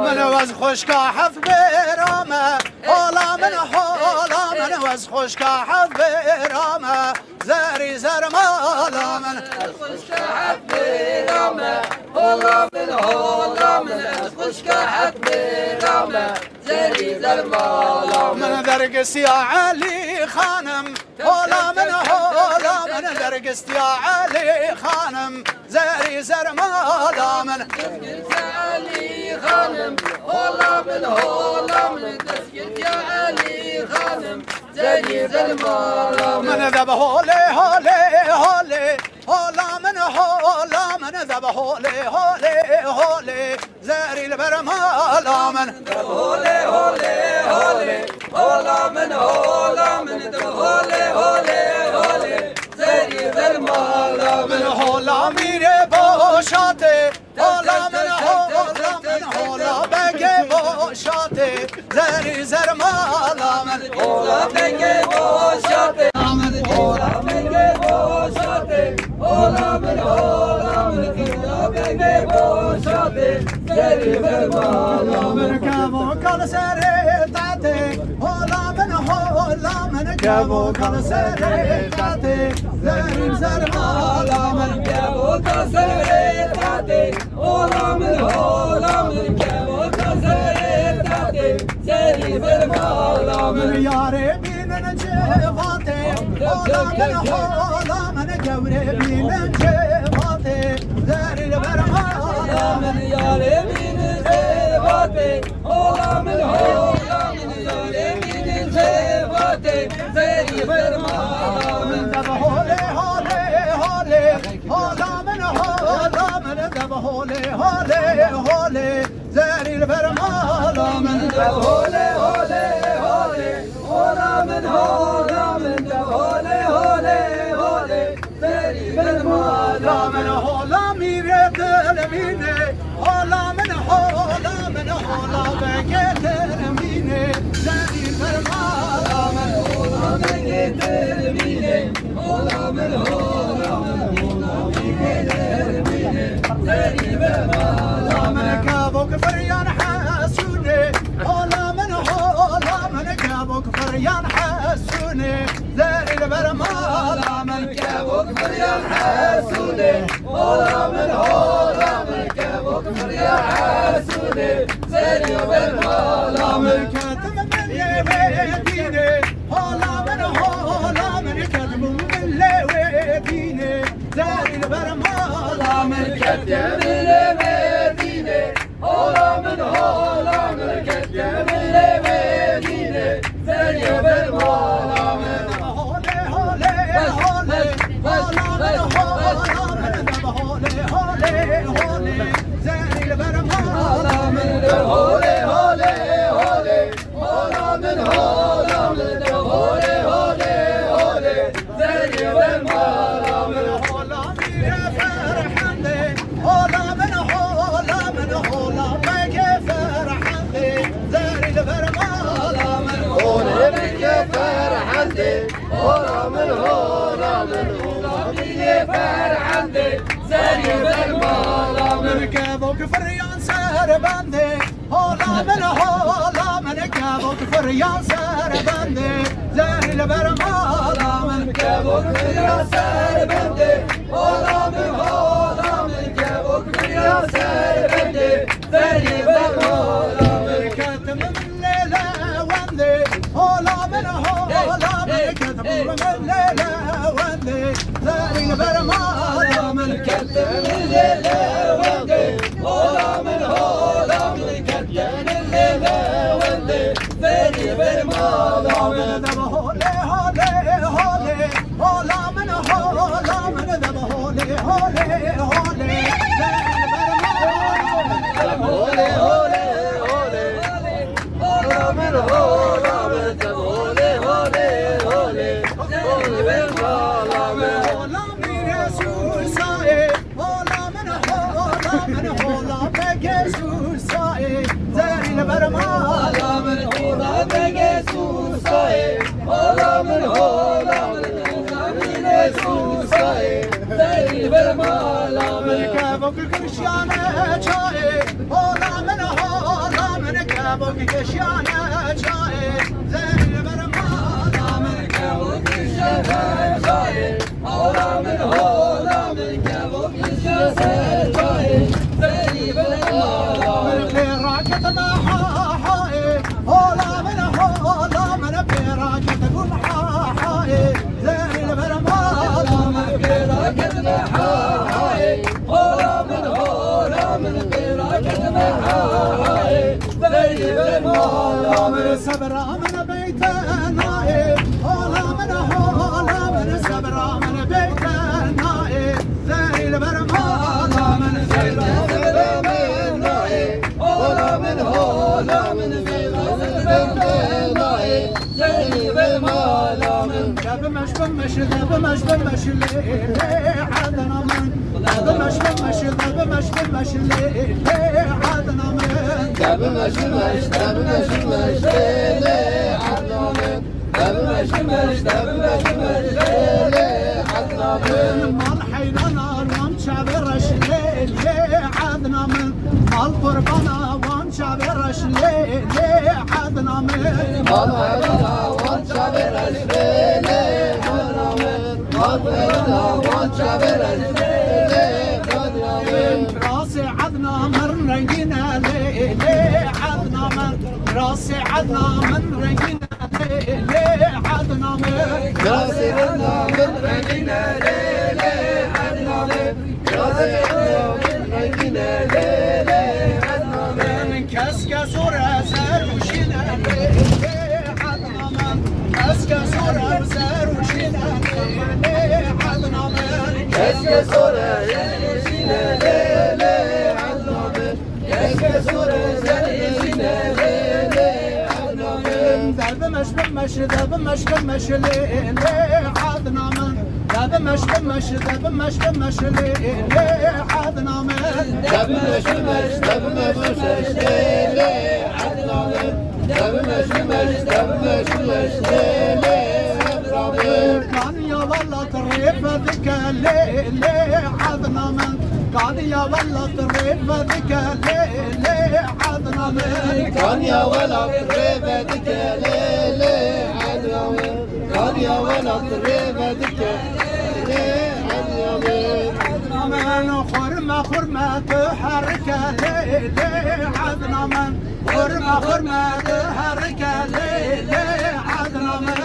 D: من وز خشكا حف برامه هولا من هولا من وز خشكا حف برامه زري زر مالا من
C: خشكا حف برامه هولا من هولا من خشكا حف برامه زري زر مالا
D: من درقس يا علي خانم هولا من هولا من درقس يا علي خانم زري زر مالا من
C: درقس يا علي خانم هولا من هولا من درقس يا علي خانم زري زر مالا
D: من ذب هولي هولي هولي هولا من هولا من ذب هولي هولي هولي زري البرمالا من
C: هولي هولي هولي هولا من هولا من ذب هولي هولي هولي زري زر مالا
D: من هولا میره باشاته هولا من هولا من هولا بگه باشاته زری زر مالا من
C: هولا بگه باشاته هولا بگه باشاته هولا من هولا من هولا بگه باشاته زری زر مالا
D: من کبو کل سر تاته هولا من هولا من کبو کل سر تاته زری زر مالا من
C: کبو کل سر تاته هولا من هولا من کبو کل سر تاته زری زر مالا
D: من یاره بینن جواته هولا من هولا من کوره بینن جواته زری زر مالا
C: من یاره بینن جواته هولا من هولا من یاره بینن جواته زری زر مالا من
D: ذب هولي هولي هولي هولا من هولا من ذب هولي هولي هولي زري البرمالا من
C: ذب هولي هولي هولي هولا من هولا من ذب هولي هولي هولي زري البرمالا
D: من هولا ميري دلميني هولا من هولا من هولا بگه دلميني زري البرمالا من
C: هولا بگه دلميني هولا من هولا من هولا بگه دلميني زري البرمالا
D: من كابوك فريان حسوني هولا من هولا من كابوك فريان حسوني زري البرمالا من
C: كابوك فريان حسوني هولا من هولا من كابوك فريان حسوني زري البرمالا
D: من كاتم من يبيتيني هولا من كاتم من لويتيني
C: Kettemile Medine, olamın olamın. Kettemile Medine, zeriye benim olamın.
B: Hole hole hole, olamın olamın. Hole hole hole, zeril benim
C: Olamın de hole hole hole, olamın olamın. De hole hole hole, zeriye benim olamın.
B: Olamın olamın,
C: Olamın ferhande, zeriye benim olamın.
B: Kebok fıryan ser bende, olamın olamın. Kebok fıryan ser bende, zeril benim olamın.
C: Kebok fıryan ser bende, olamın olamın. Kebok fıryan ser bende, zeriye benim olamın.
B: Kettimim lele vende, olamın olamın. Kettimim lele vende, zeril benim olamın.
C: Kettemil levende, olamın olamın. Kettemil levende, zeriye benim olamın.
B: Hole hole hole, olamın olamın. Hole hole hole, zeril benim olamın.
C: Hole hole hole, olamın olamın. Hole hole hole, zeriye benim olamın.
B: Olam bir Resul sahi, olamın olamın. Olam be Resul sahi, zeril benim olamın.
C: Olamın olamın Jesus sahi, olamın olamın. Olamın Jesus sahi, zeriye benim olamın.
B: Kebok kışyane çahi, olamın olamın. Kebok kışyane çahi, zeril benim olamın.
C: Kebok kışyane çahi, olamın olamın. Kebok kışyane çahi, zeriye benim olamın.
B: Feraket mahahi, olamın olamın. Feraket mahahi, zeril benim olamın.
C: Felaket hay, olamın olamın. Felaket hay, zeriye benim olamın.
B: Sabramın beytenahi, olamın olamın. Sabramın beytenahi, zeril benim olamın.
C: Sevdamın hay, olamın olamın. Sevdamın hay, zeriye benim olamın.
B: دبمش بمش دبمش بمش اللي عدنا من دبمش بمش دبمش بمش اللي عدنا من
C: Debime şümeş, debime şümeş, lele adnamın. Debime şümeş, debime şümeş, lele adnamın.
B: مال حيلنا وان شابرش اللي عدنا من مال قربنا وان شابرش اللي عدنا من
C: Mal hayrına vança vereş, lele adnamın. Mal hayrına vança vereş, lele adnamın.
B: راسي عدنا من رقينا ليه عدنا من راسي عدنا من رقينا ليه عدنا من
C: Yasirina min rengine, lele adnamın. Yasirina min rengine, lele adnamın.
B: كسكة سورة سر وشينا ليه عدنا من كسكة سورة سر وشينا ليه عدنا من
C: Keşke sonra yeşile, lele adnamın. Keşke sonra yeşile, lele adnamın.
B: دبمش بمش دبمش بمش ليه عدنا من دبمش بمش دبمش بمش ليه عدنا من
C: Debime şümeş, debime şümeş, lele adnamın. Debime şümeş, debime şümeş, lele adnamın.
B: كان يا والله طريف ذك اللي عدنا من كان يا والله طريف ذك اللي عدنا من
C: Kan ya velat revedik lele adnamın. Kan ya velat revedik lele adnamın.
B: من خرمة خرمة تحرك اللي عدنا من خرمة خرمة تحرك اللي عدنا من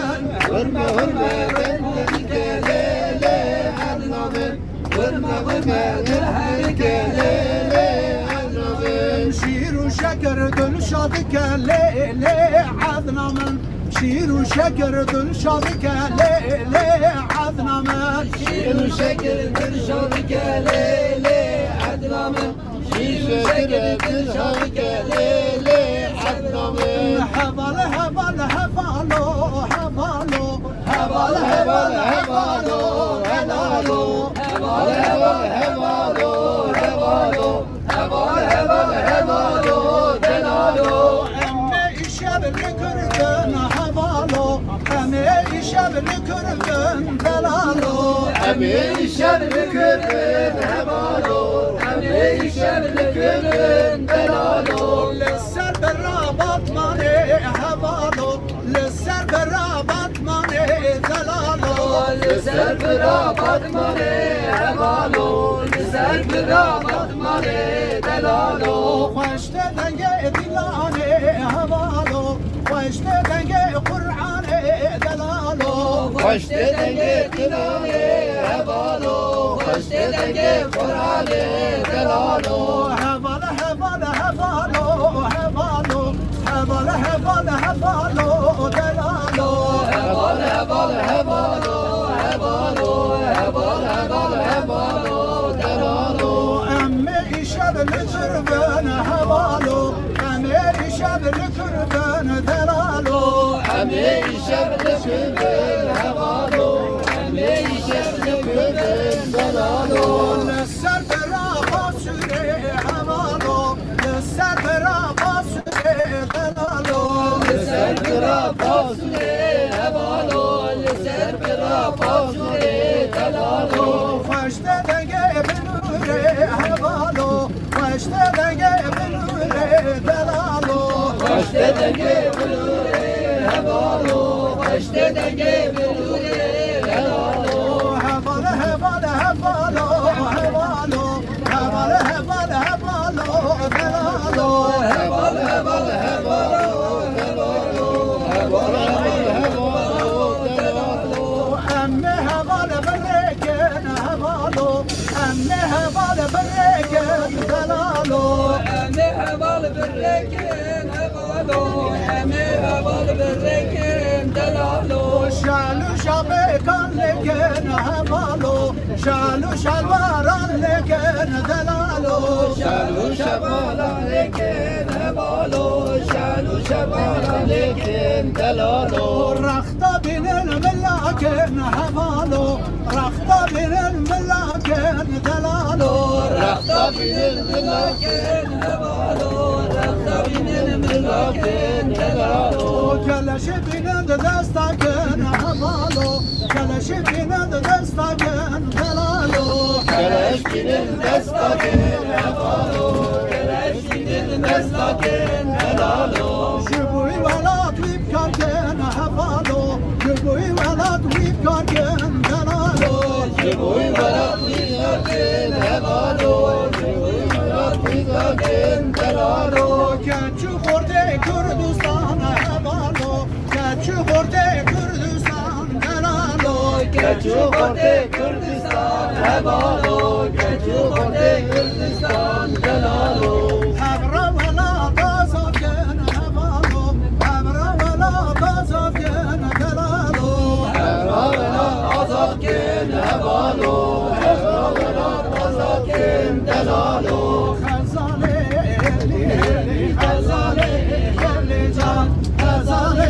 C: Hırma hırma revedik lele adnamın. Hırma hırma revedik
B: شادك ليلي عذنا من شير وشكر دل شادك ليلي عذنا من
C: شير وشكر دل شادك ليلي عذنا من شير وشكر دل شادك ليلي عذنا من
B: هبل هبل هبالو هبالو
C: هبال هبال هبالو هبالو هبال هبال هبالو هبالو هبال هبال هبالو دلالو
B: أمي الشاب اللي كردن هبالو أمي الشاب اللي كردن دلالو
C: أمي الشاب اللي كردن هبالو أمي الشاب اللي كردن دلالو
B: لسر بالرابط ماني هبالو لسر بالرابط ماني دلالو
C: لسر برابط ماني هبالو لسر برابط ماني دلالو
B: خوشت دنگه دیلانه هبالو خوشت دنگه قرآنه دلالو
C: خوشت دنگه دلانه هبالو خوشت دنگه قرآن دلالو
B: هبال هبال هبالو هبالو هبال هبال هبالو دلالو
C: هبال هبال هبالو هبالو هبال هبال هبالو دلالو
B: أمي شاب الكربان هبالو أمي شاب الكربان دلالو
C: أمي شاب الكربان هبالو أمي شاب الكربان دلالو
B: لسر برابا سوري هبالو لسر برابا سوري دلالو
C: لسر برابا سوري هبالو لسر برابا سوري دلالو
B: خوشت دنگه بنوره هبالو خوشت دنگه بنوره دلالو
C: خوشت دنگه بلوره هبالو خوشت دنگه بلوره دلالو
B: هبال هبال هبالو هبالو هبال هبال هبالو دلالو
C: هبال هبال هبالو هبالو هبال هبال هبالو دلالو
B: أمي هبال بريكن هبالو أمي هبال بريكن دلالو
C: أمي هبال بالركن هبالو أمي هبال بالركن دلالو
B: شالو شبكان لكن هبالو شالو شلواران لكن دلالو
C: شالو شبالا لكن هبالو شالو شبالا لكن دلالو
B: رخت بين الملاكن هبالو رخت بين الملاكن دلالو
C: رخت بين الملاكن هبالو رخت بين الملاكن دلالو
B: كلش بين دستاكن هبالو كلش بين دستاكن دلالو
C: كلاش بين الدستاكن هبالو كلاش بين الدستاكن دلالو
B: جبوي ولا طيب كاركن هبالو جبوي ولا طيب كاركن دلالو
C: جبوي ولا طيب هبالو جبوي ولا طيب دلالو
B: كاتشو خورده كردستان هبالو كاتشو خورده كردستان دلالو
C: كاتشو خورده كردستان هبالو كاتشو خورده كردستان دلالو
B: هبرا ولا بازاكن هبالو هبرا ولا بازاكن دلالو
C: هبرا ولا أزاكن هبالو هبرا ولا أزاكن دلالو
B: خزانه خزانه خلی جان خزانه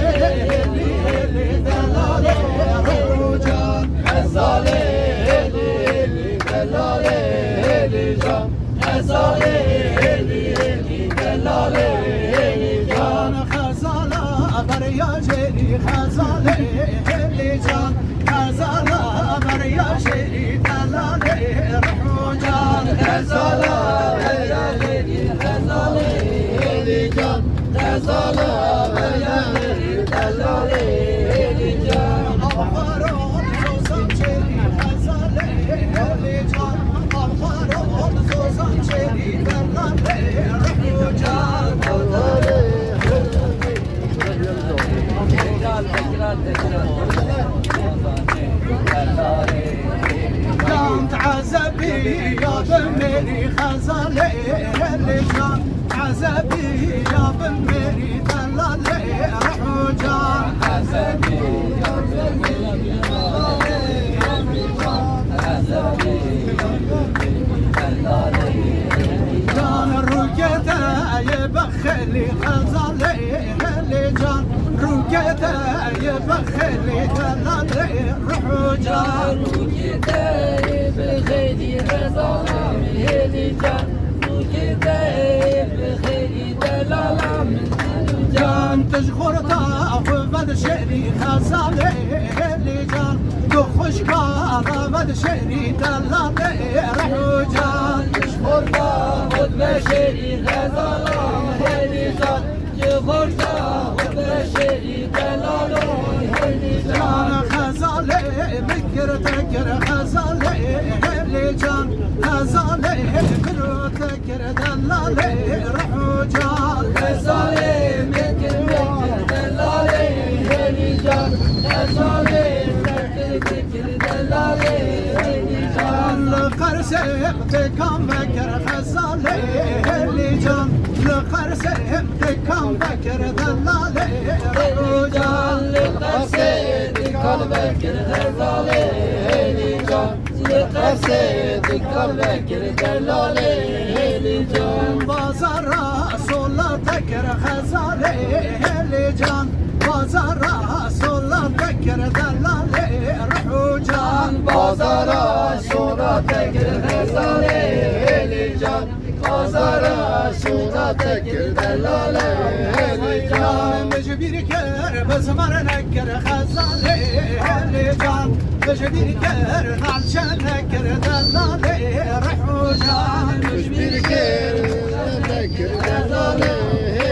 B: دلاله رو جان
C: غزاله هلی دلاله هلی جان غزاله هلی دلاله هلی جان
B: خزانه بریا جری خزانه خلی جان خزانه بریا جری دلاله رو جان
C: غزاله هلی غزاله هلی جان غزاله هلی دلاله هلی جان
B: آفرون سوزم چری خزانه خلی جان آفرون سوزم چری دلاله رو جان كانت عزبي يا ضميري خزانه اللي جان عزبي يا بن ميري دلالي رحوجان عزبي يا بن ميري دلالي رحوجان عزبي يا بن ميري دلالي جان روكتا يبخلي غزالي هلي جان روكتا يبخلي دلالي رحوجان
C: روكتا يبخلي غزالي هلي جان
B: جان تشغرتا وبد شعري خزالي اللي جان تخش كارا بد شعري دلالي رحوجان
C: تشغرتا وبد شعري خزالي اللي جان تشغرتا وبد شعري دلالي اللي
B: جان خزالي مكر تكر خزالي اللي جان خزالي مكر تكر دلالي رحوجان
C: خزالي مكر دلالي اللي جان خزالي مكر دلالي اللي جان
B: لقرسي بكم بكر خزالي اللي جان لقرسي بكم بكر دلالي رحوجان
C: لقرسي بكم بكر دلالي اللي جان لقرسي بكم بكر دلالي اللي جان
B: بازار رسول تكر خزالي اللي جان بازار رسول تكر دلالي رحوجان
C: بازار رسول تكر خزالي اللي جان بازار رسول تكر دلالي اللي جان
B: مجبير كر بزمر نكر خزالي اللي جان مجبير كر نعشان نكر دلالي رحوجان
C: مجبير كر نكر دلالي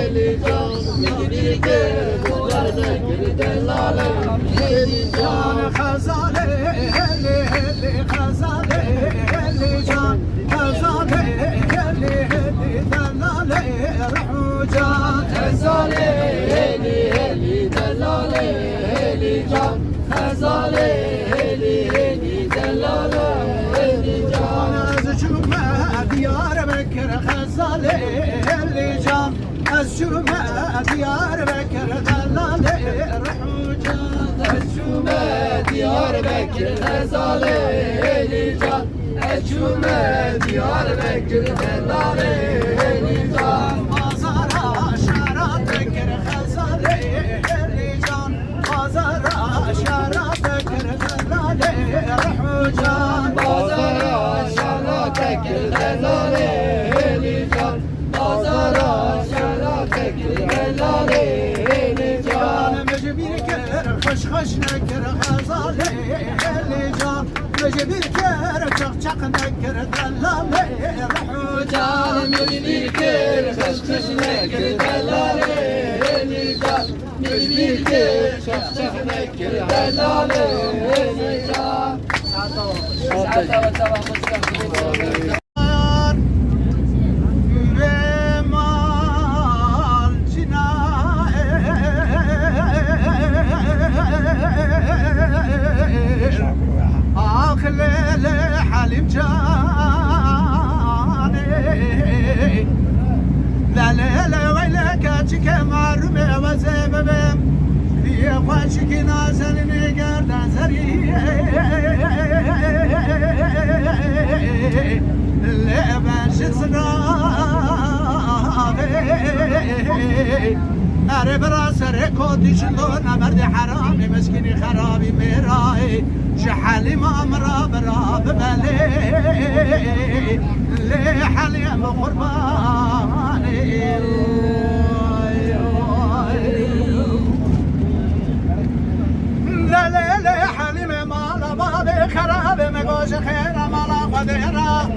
C: اللي جان مجبير كر نكر دلالي اللي جان
B: خزالي اللي خزالي اللي جان خزالي اللي دلالي رحوجان
C: خزالي اللي دلالي اللي جان خزالي اللي دلالي اللي جان
B: أزجوما ديار بكر خزالي اللي جان أزجوما ديار بكر دلالي رحوجان
C: أزجوما ديار بكر خزالي اللي جان أزجوما ديار بكر دلالي اللي جان
B: بازارا شارع بكر خزالي اللي جان بازارا شارع بكر دلالي رحوجان
C: بازارا شارع بكر دلالي اللي جان بازارا شارع بكر دلالي اللي جان
B: مجبير كر خش خش نكر خزالي اللي جان مجبير كر چق نكر دلالي رحوجان
C: مجبير كر خش خش نكر دلالي اللي جان مجبير كر خش خش نكر دلالي اللي جان
B: حليم جاني لا لا لا ويلك اتشك معرومي وزببم في خوشك نازل نقر نازري اللي باشد صنافي أرب راس ركوتي شلون مرد حرامي مسكيني خرابي مراي شحالي ما مراب راب بلي لي حالي قرباني لا لا لا حالي ما بابي خرابي مقوش خير مالا قديرا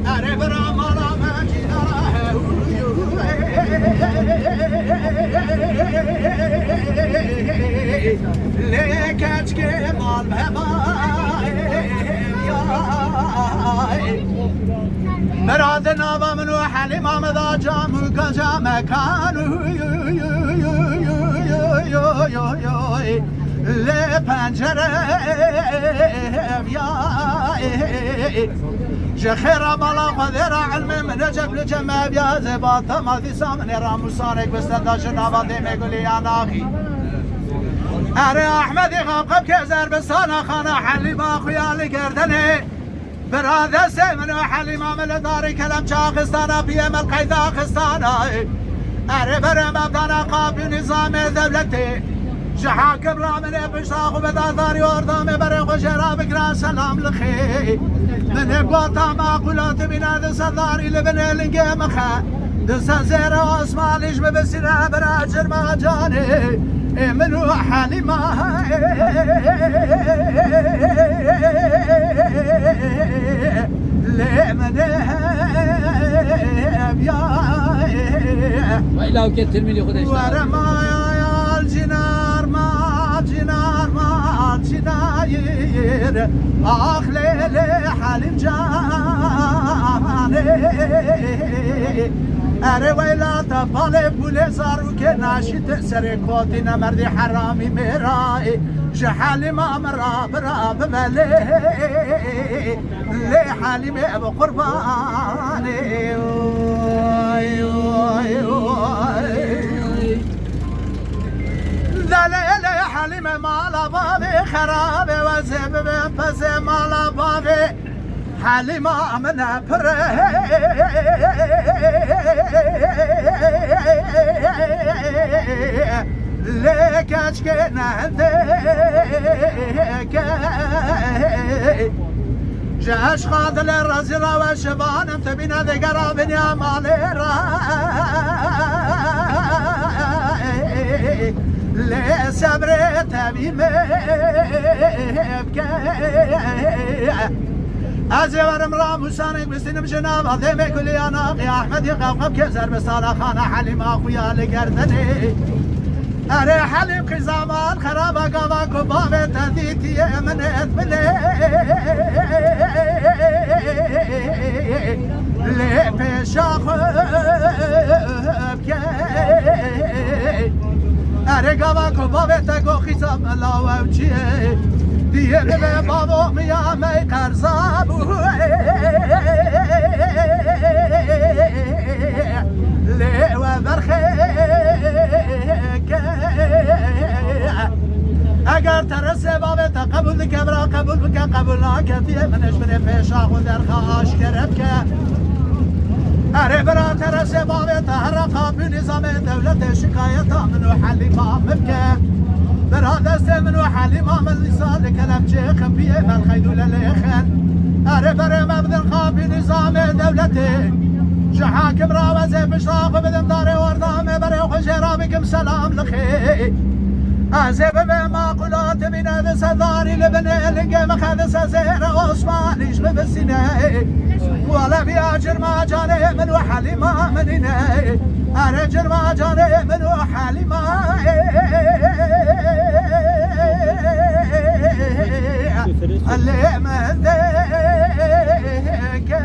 B: أرب را مالا مجيرا ليك اشكي مال مراد نابا منو حليم مذا جام كجا مكانو لي پنجره
D: جخير مالا قدر علم من جبل جمع بيا زبات ما دي سامن راموسانك بستداش نبادي مقولي اناقي اره احمدی غاب کزر بستانا خانه حلیما خیالی گردنه براده سمن و حلیما مل داری کلم چاخستانا پیم القیدا خستانا اره برم ابدانا قابل نظام دولتی جحاکم رامن بشتاق بداداری اردام بره خوشرا بکرا سلام لخی من بواتا معقولات بیناد سرداری لبنه لنگه مخه دستان زیر اسمالیش ببسیره برا جرما جانه منو حليمة لمن بيا
C: وإلا وكتر من ياخذ
D: ورما يا الجنار ما جنار ما جناير آخ ليلي حليم جاني اره ویلا تفال پول زارو که ناشید سر کوتی نمردی حرامی میرای جحالی ما مرا برا ببلی لی حالی می ابو قربانی دلیل حالی می مالا بابی خرابی و زیب پس مالا بابی حالی ما من پره لكاش كنهدك جاش خاذل الرزيرة والشبان تبينا ذي قرابين يا ماليرا لصبر تبي مبكي ازورم راموسانك بستنم جناب هذي كل انا يا احمد يقف كزر بصالة خانة حليم اخويا لقردني اره حليم قزامان خرابة قوا كبابة تديتي من اتبلي لي بشاخ بكي اره قوا كبابة تقو خزام الله ووجيه دیه به بابا میام ای قرزابو لیو برخه اگر ترس بابت قبول کبرا قبول بکن قبول نکردی منش بره پیشا خود در خواهش کرد که اره برا ترس بابت هر قابل نظام دولت شکایت منو حلی مامم که برا دست منو حلی مامل لسان کلم چه خبیه من خیدول لیخن اره بره مبدن قابل نظام دولتی جحاکم را وزه بشراق بدم داره وردامه بره خوش را بکم سلام لخی ازه به معقولات بینه صداری لبنه لنگه مخدس زهر عثمانیش ببسینه ولا بیا جرما جانه منو حلیما منینه اره جرما جانه منو حلیما اللي من ذيك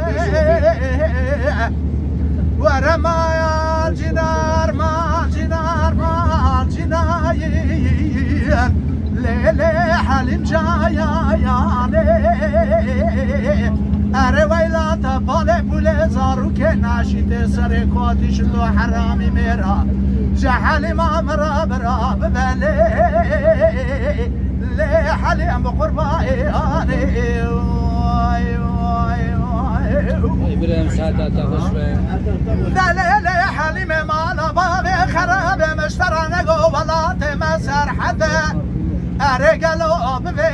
D: ورما يا الجنار ما جنار ما جناير ليلي حليم جايا يعني اره ويلا تفال بول زارو که ناشید سر کاتش لو حرامی میرا جحلی ما مرا برا ببلی لی حلیم بقربای آنی
C: إبراهيم سعادة تخشبه
D: دلیل حلیم مالا باب خراب مشترى نگو ولات مسر حده اره گلو ببه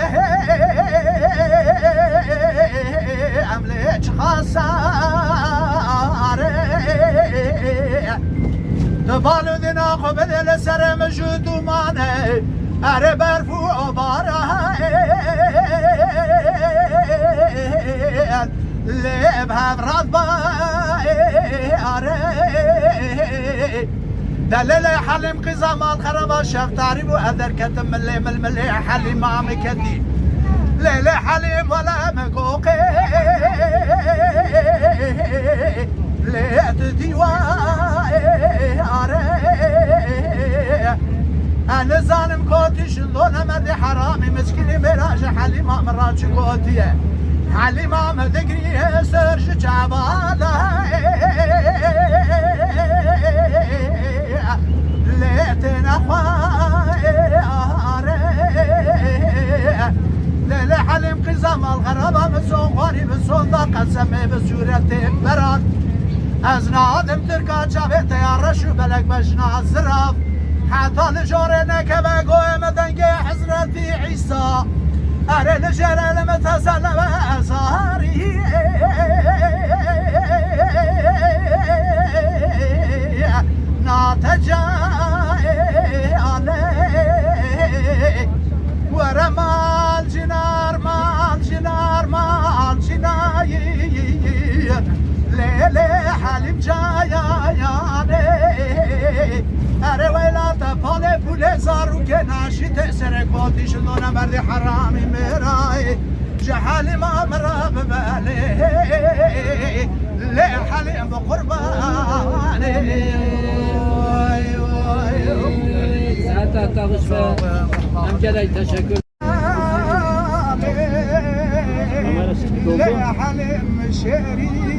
D: املیچ خساره دبالو دینا خو بدل سر مجود و مانه اره برفو و باره لب هفراد باره دلل حلم قزامات خرابا شفتاری بو ادر کتم ملی حلیم عمی کدی لیلی حلیم ولا مقوقی لیت دیوای آره انا زانم کوتیش لونه مدی حرامی مسکینی مراج حلیم امراج کوتیه علي ما مذكري سرج جباله ليتنا خواره ليلة حلم قزام الغرابة بسوغاري بسودا قسمي بسورة براد از نادم ترکا جابت یارش و بلک بجنا زراف حتی لجور نکبه گوه مدنگ حضرت عیسی اره لجر المتزل و ازاری ناتجای آله ورمال جنار مال جنار مال جنایی لیلی حلیم جایانه اره ویلاتا پاله پوله زارو که ناشی تسر کواتی شدونه مردی حرامی مرای جحالیم امرا بباله لی حلیم بقربانه
C: ساعتها تغش هم كده تشكر
D: لی حلیم شرین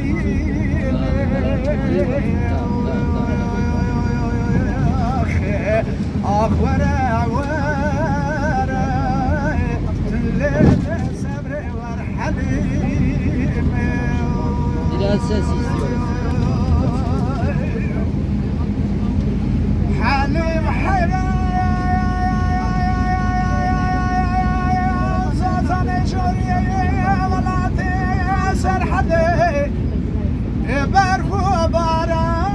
D: آخوره وره لیل صبر ور حلیم
C: إلى أساسي
D: حلیم حلیم زازن شوریه ولاتی سرحده برف و باران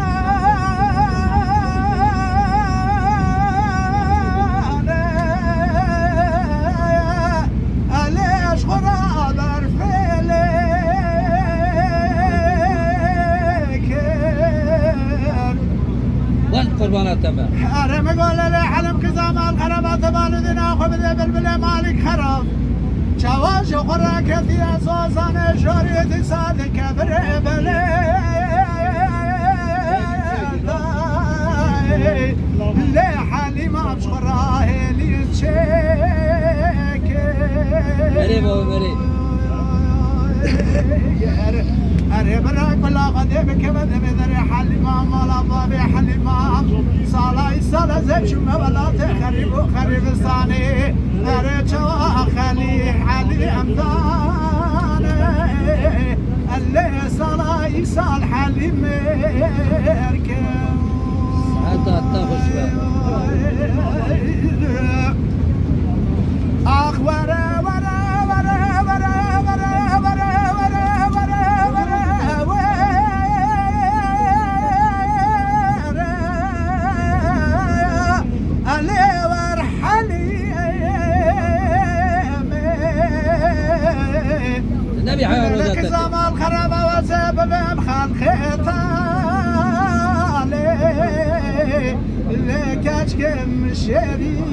D: علیش خورا در فلکر
C: وين قربانات تبع
D: حرم قول لي حلم قزام الخربات بالدنا خبز بالبلا مالك خراب شواش وخرا كثي أسوسان شوريتي صادق كبر بلي لي حالي ما بشخرا هيلي تشيك
C: مري بابا مري
D: أري براك ولا غدي بكبد بدري حلي ما مالا بابي حلي ما صلاة صلاة زي شو ما ولا تخرب وخرب ثاني أري شوا خلي حلي أمدان اللي صلاة صال حلي مركب
C: ساعتها تغش
D: أخ ورا ورا ورا ورا ورا ورا ورا ورا ورا علي ورحلي
C: النبي حيوان
D: لك زمان خرابة وسبب خلق طالي لك أشكم شرين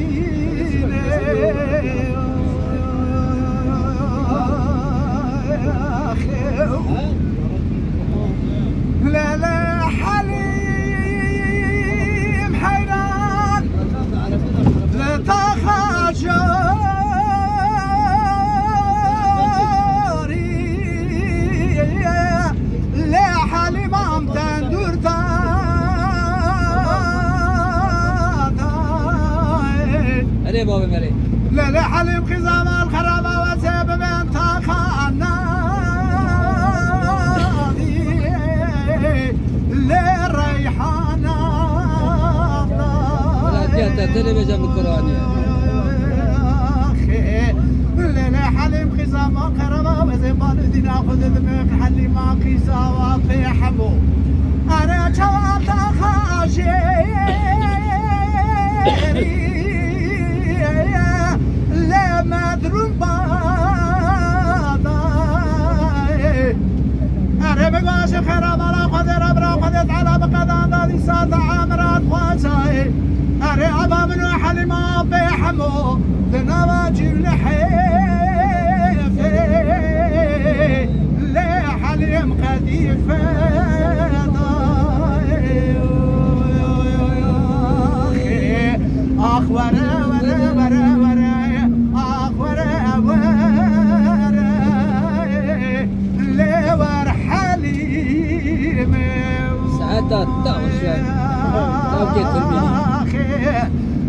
D: لا لا حليم حيران لا تخجري لا حليم عم تندور
C: مري بابا مري
D: لا لا حليم خزام الخرابة وسبب انت للريحانة
C: ولا تيتا تلفزيون بالقرآن
D: لنا حليم خزام الخرابة وزبال دين أخذ المك حلي ما قيسا وفي حمو أنا جواب تخاجيري لا مدروم باضاي أرب قاش خراب على قدر أبرا قدر على بقدان دادي سات عامرات خواساي أرب من حلي ما في حمو ذنبا جيب لحيفي لا حليم قديفة أخ ورا ورا ورا ورا أخ ورا ورا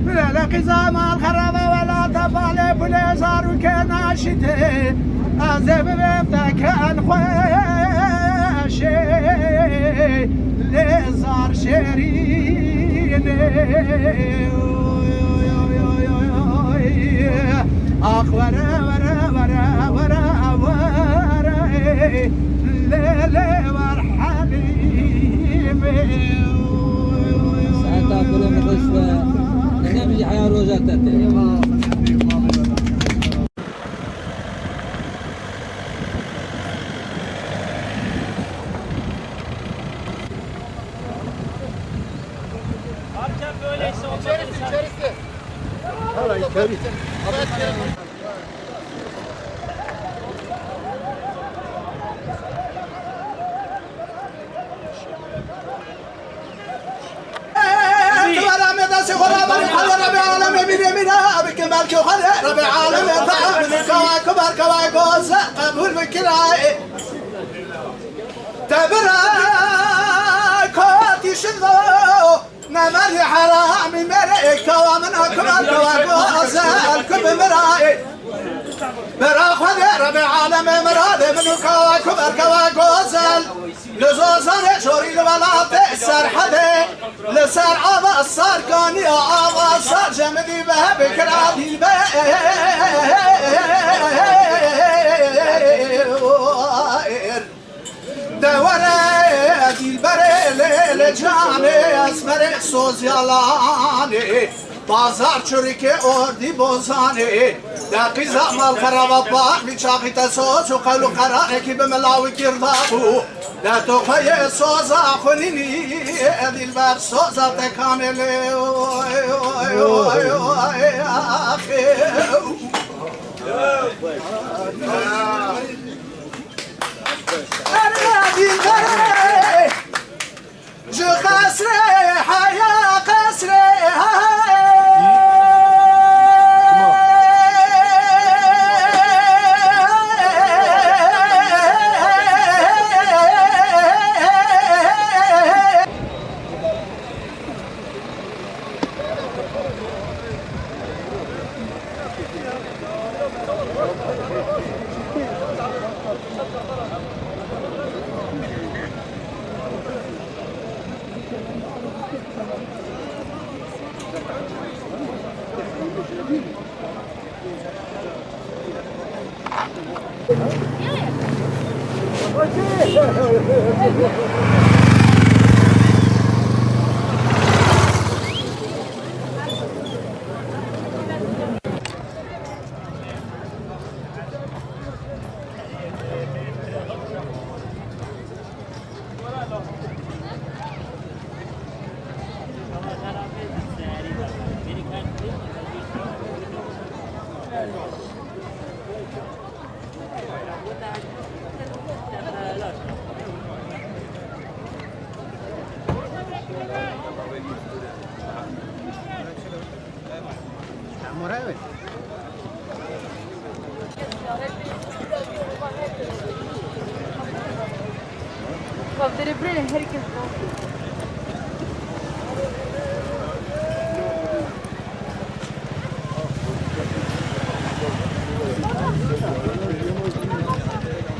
B: بلا قزام الخرب ولا تفعل بلا زار كان عشته أزم بيبتك أنخوشي لزار شيرين أخ ورا ورا ورا ورا ورا ليلي ورحليم
C: ساعتها كل من رشوة نعمل حياة روزات
B: نمر حرامي مريك ومن أكبر كواكوز الكب مرائي برا خذ ربي عالم مراد من كواكبر كواكوز لزوزان شوري الولاد سرحده لسر عبا السرقاني عبا السر جمدي به بكراتي البير دوره دل بره لیل جانه اسمر سوزیالانه بازار چوری اردی بوزانه دقی زمال خراب باق بیچاقی تسوز و قلو قراره که به ملاوی کردابو در توقعی سوزا خونینی دل بر سوزا تکامله جو قصره حیا قصره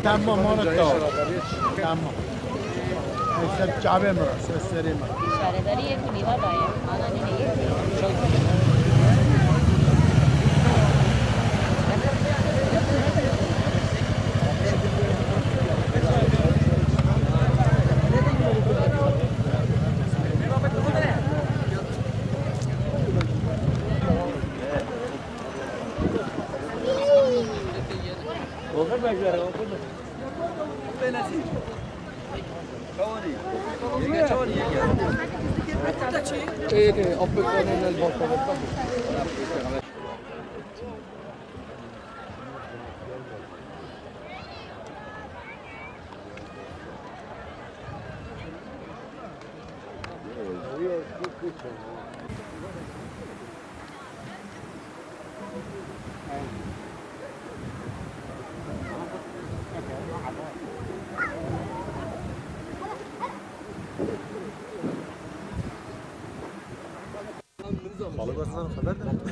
L: تمام مال دار تمام سر جعبه مرا سری مرا
M: شهرداری یک میوه باید آنها نمیگه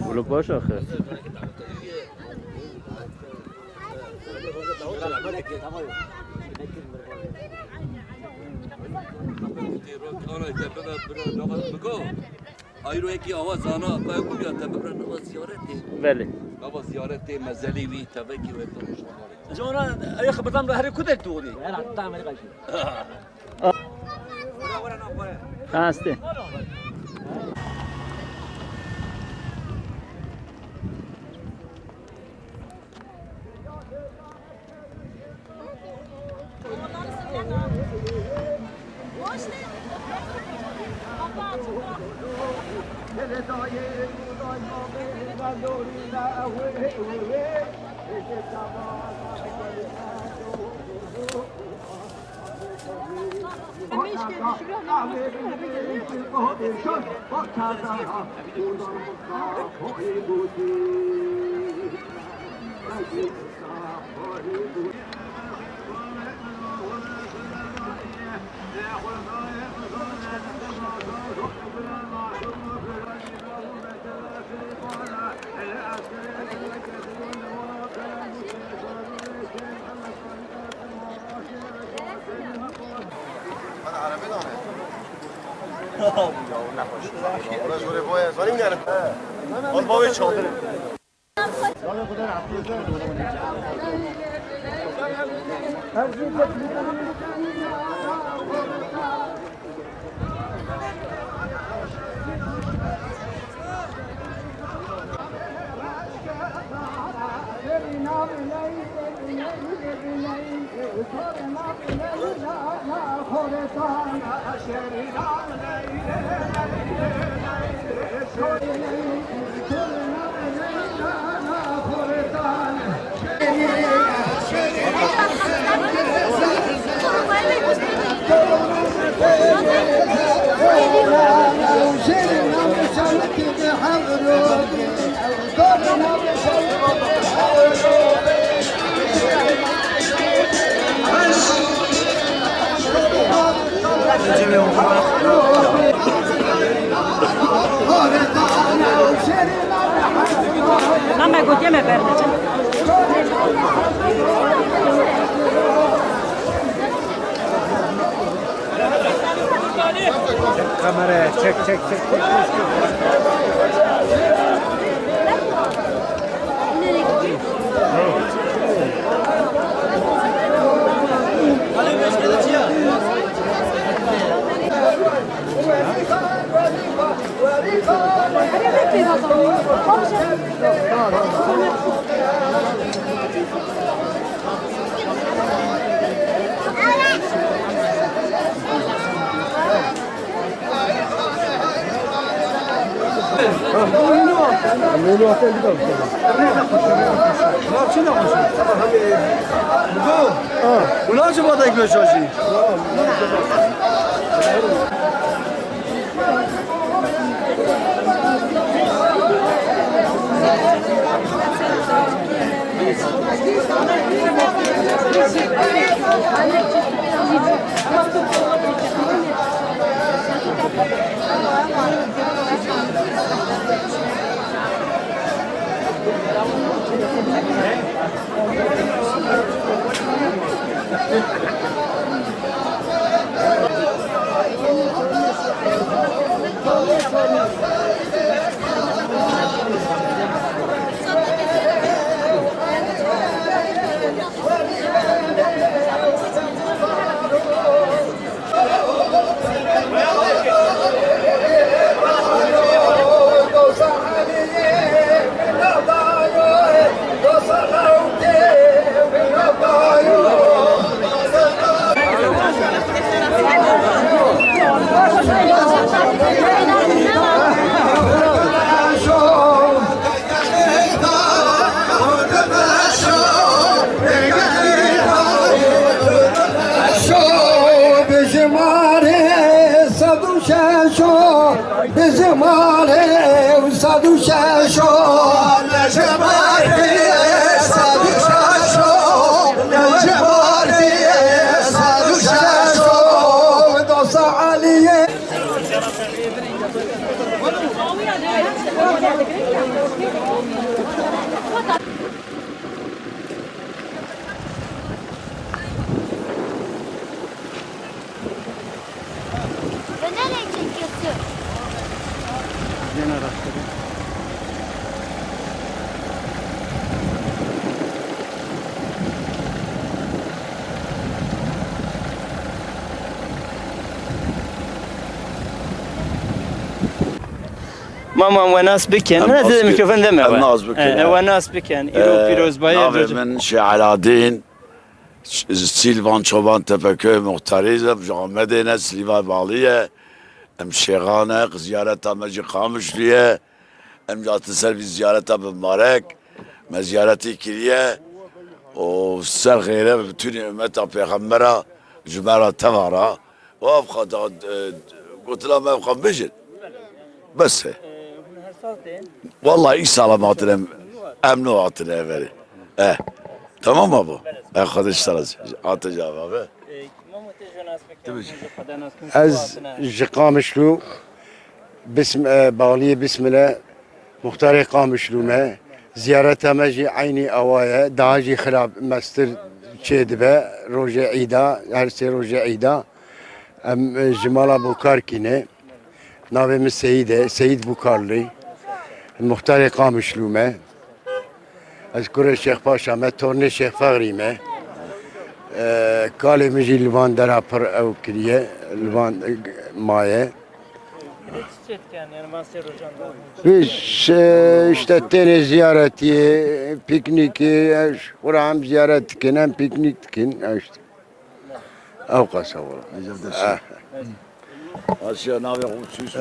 F: ولك باش آخر
C: آیرو یکی آواز آنا که گویا تبرن نواز زیارتی.
F: بله.
C: نواز زیارتی مزلی وی تبکی و تمش.
F: جونا أي خبرتان به هر کدوم توری. هسته.
M: Mamma godieme per
L: Kamera çek.
K: اونا چه باید اکنه شاشی؟
F: ماما وناس بكن
E: أم
F: من هذا
E: ناس
F: الميكروفون
E: بكن.
F: دمه
E: أم ناس بكن.
F: وناس بكن إيرو بيروز بايا
E: ناوی من شعلادین سیلوان چوبان تپکوی مختاریزم جامده سلیوان بالیه ام شیغانه زیارت مجی قامشلیه ام جات سر بی زیارت مبارک ما زیارتی کریه و سر خیره bütün ümmeta peygambera cümara tevara ve afkada قلتلا ما يبقى بجن بس والله ايش سلاماتنا امنواتنا evveli tamam ابو اخذ اشترز عطى abi
L: از قامشلو بسم باغلية بسم الله مختار قامشلو ما زيارة مجي عيني اوايا داجي خراب مستر چيدبه روجه عيدا هر سي روجه عيدا ام جمالا بوكاركينه ناوي سيد بوكارلي المختار قامشلو ما اذكر الشيخ باشا ما تورني الشيخ فغري ما كالي مجي لبان درا پر او كريه لبان مايه işte tene ziyareti, pikniki, kuram ziyaret kinen, piknik kin işte. Av kasa var.
E: Asya navi husus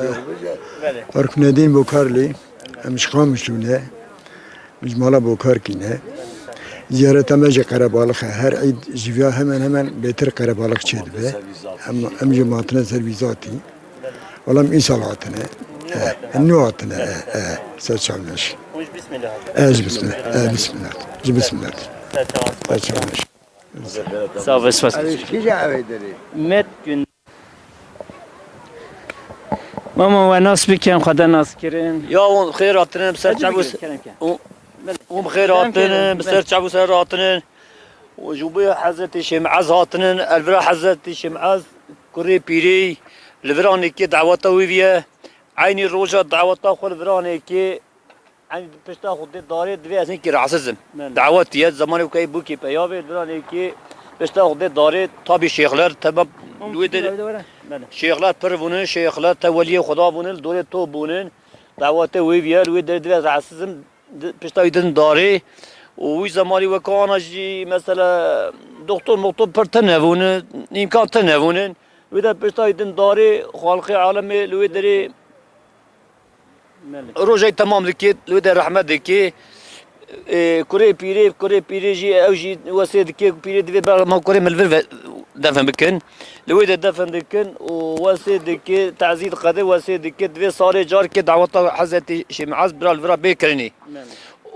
L: Arknedin Bukarli, emşkamışlune, mecmala Bukarkine. Ziyaretimize Karabalık her ay zivya hemen beter Karabalık çedbe. Hem cemaatine servizati. Olam insalatine. Nuatine. Seçilmiş. Bismillah. Bismillah. Seçilmiş.
F: Sağ ol. Met gün. ماما وناس بكن خدا ناس كرين يا خير عطنا بسر تعبوس خير عطنا بسر تعبوس عطنا وجوبي حزتي شمعز عطنا الفرا حزتي شمعز كوري بيري الفراني كي دعوته ويفيا عيني الروجا دعوته خو الفراني كي عيني بشتا خدي داري دوي ازين كي رعسزم دعوتي زماني وكاي بوكي بياوي الفراني كي بشتا خدي داري طابي شيخلر تباب شيخلات بربونن شيخلات تولي خدا بونن دولة تو بونن دعوته ويبيال ويدر دوز عسزم بشتايدن داري وي زماني وكانا جي مثلا دكتور مكتوب پر تنهونن امكان تنهونن ويدا بشتايدن داري خالقي عالمي ويدري روجي تمام دكيت ويدا رحمة دكي كوري بيري جي او جي وسيد كي بيري دي ما كوري ملفل دفن بكن لويدا دفن دكن ووسيد كي تعزيد قدر وسيد كي دوي صاري جار كي دعوته حزتي شمعز برا الفرا بيكرني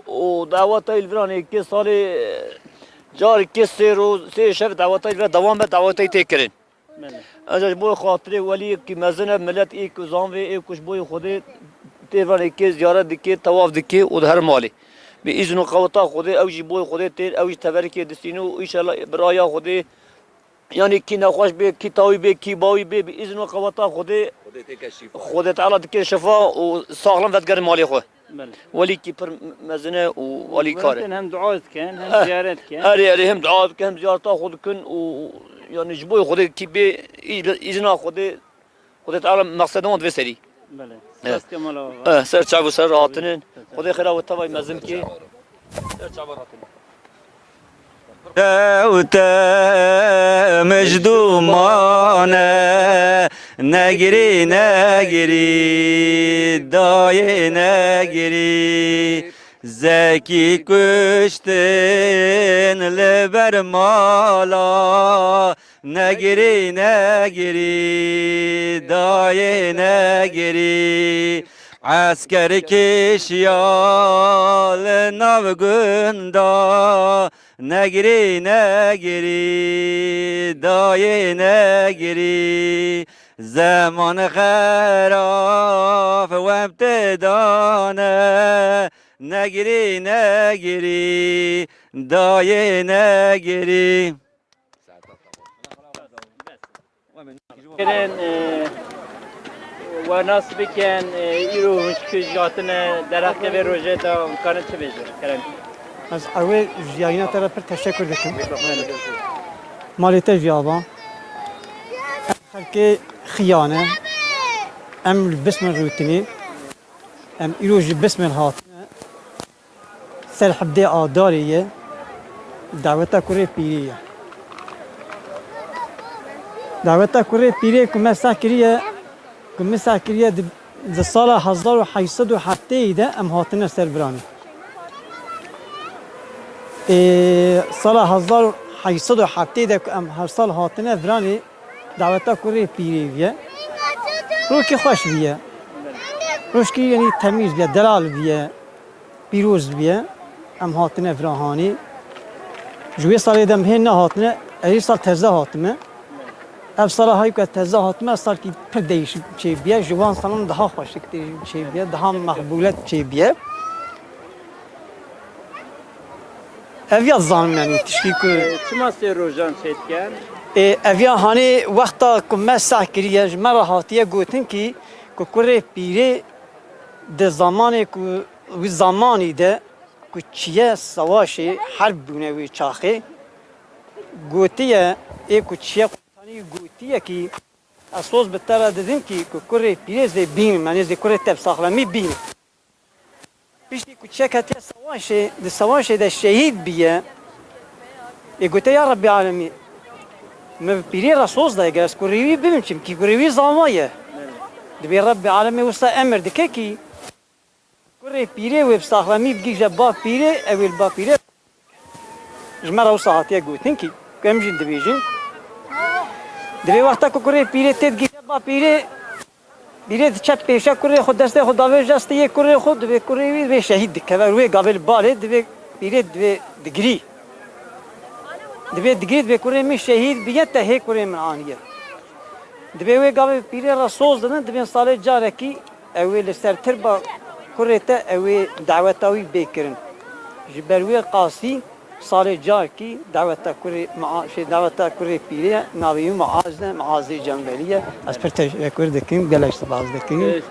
F: ودعوته الفراني كي صاري جار كي سيرو سي شاف دعوته الفرا دوام دعوته تيكرن اجا بو خاطري ولي كي مزنه ملت اي كوزانوي اي كوش بو خودي تيفاني كي زيارت دكي طواف دكي ودهر مالي باذن قوتا خودي او جي بو خودي تير او تبركي دستينو ان شاء الله برايا خودي يعني كي نخوش به كي تاوي به كي باوي به باذن قوتا خودي تعالى دكي شفاء وصاغلم فتقر مالي خو ولي كي بر مزنه ولي كار هم دعاء كان هم زيارت كان اري هم دعاء كان هم زيارت خود كن و يعني جبوي خودي كي به اذن خودي تعالى مقصدهم وسري بله سر شعب سر راتنين خودي خير وتباي مزم كي سر شعب راتنين
G: دوتا مجدومانه نگری دای نگری زکی کشتن لبر مالا نگری دای نگری عسكر كشيال نافقندا نجري داي نجري زمان خراف وابتدانا نجري داي نجري
F: وناس بكن يرو كجاتنا درخت به روزه تا امکان چه بشه کرم
H: از اول جیانا طرف پر تشکر دکم مالته جوابا خلک خیانه ام بسم روتنی ام ایروژ بسم الهاتنه سر حبده آداریه دعوتا کوری پیریه دعوتا کوری پیریه که مسا کریه ده سال 1807 ده ام هاتنه سر برانی سال 1807 ده که ام هر سال هاتنه برانی دعوتا کوری پیریه رو که خوش بیه روش که یعنی تمیز بیه دلال بیه پیروز بیه ام هاتنه فراهانی جوی سال دم هی نه هاتنه ای سال تازه هاتمه اف سال هایی که تازه هاتمه سال که پر دیش چی بیه جوان سالان daha خوش چی بیه daha مقبولت چی بیه اویا زانم یعنی تشکی که
G: چما سه روزان سید کن؟
H: اویا هانی وقتا که من سعی کریه مرا هاتیه گوتن که کوری پیره ده زمانی که و زمانی ده که چیه سواشی حرب بونه و چاخه گوتیه ای که چیه قطانی گوتیه که اساس بتره دیدیم که کوری پیره زی بین معنی زی کوری تب ساخلمی بین پیشتی که چیه کتی سواشی ده شهید بیه ای گوته یا ربی عالمی ما پیره رسوز ده اگر از کوریوی ببین چیم که کوریوی زمایه دبی رب عالمی وستا امر دکه کی کوری پیره و بساخلامی بگیجه با پیره اول با پیره جمعه وستا هاتیه گوتن کی کمجین دبیجین دبی وقتا که کوری پیره تید گیجه با پیره پیره چپ پیشه کوری خود دسته خود داوی جسته یک کوری خود دبی کوری وی شهید دکه و روی قابل باله دبی پیره دبی دگری دبی کوری می شهید بیت تا هی کوری من آنیه دبی وی قابل پیره را سوز دادن دبی سال جاره کی اوی سرتر با کوریته اوی دعوتاوی بکرن جبروی قاسی سال جار کی دعوتا کوری پیره ناوی معاذ جنبلیه از پر تشکر دکیم گلش باز دکیم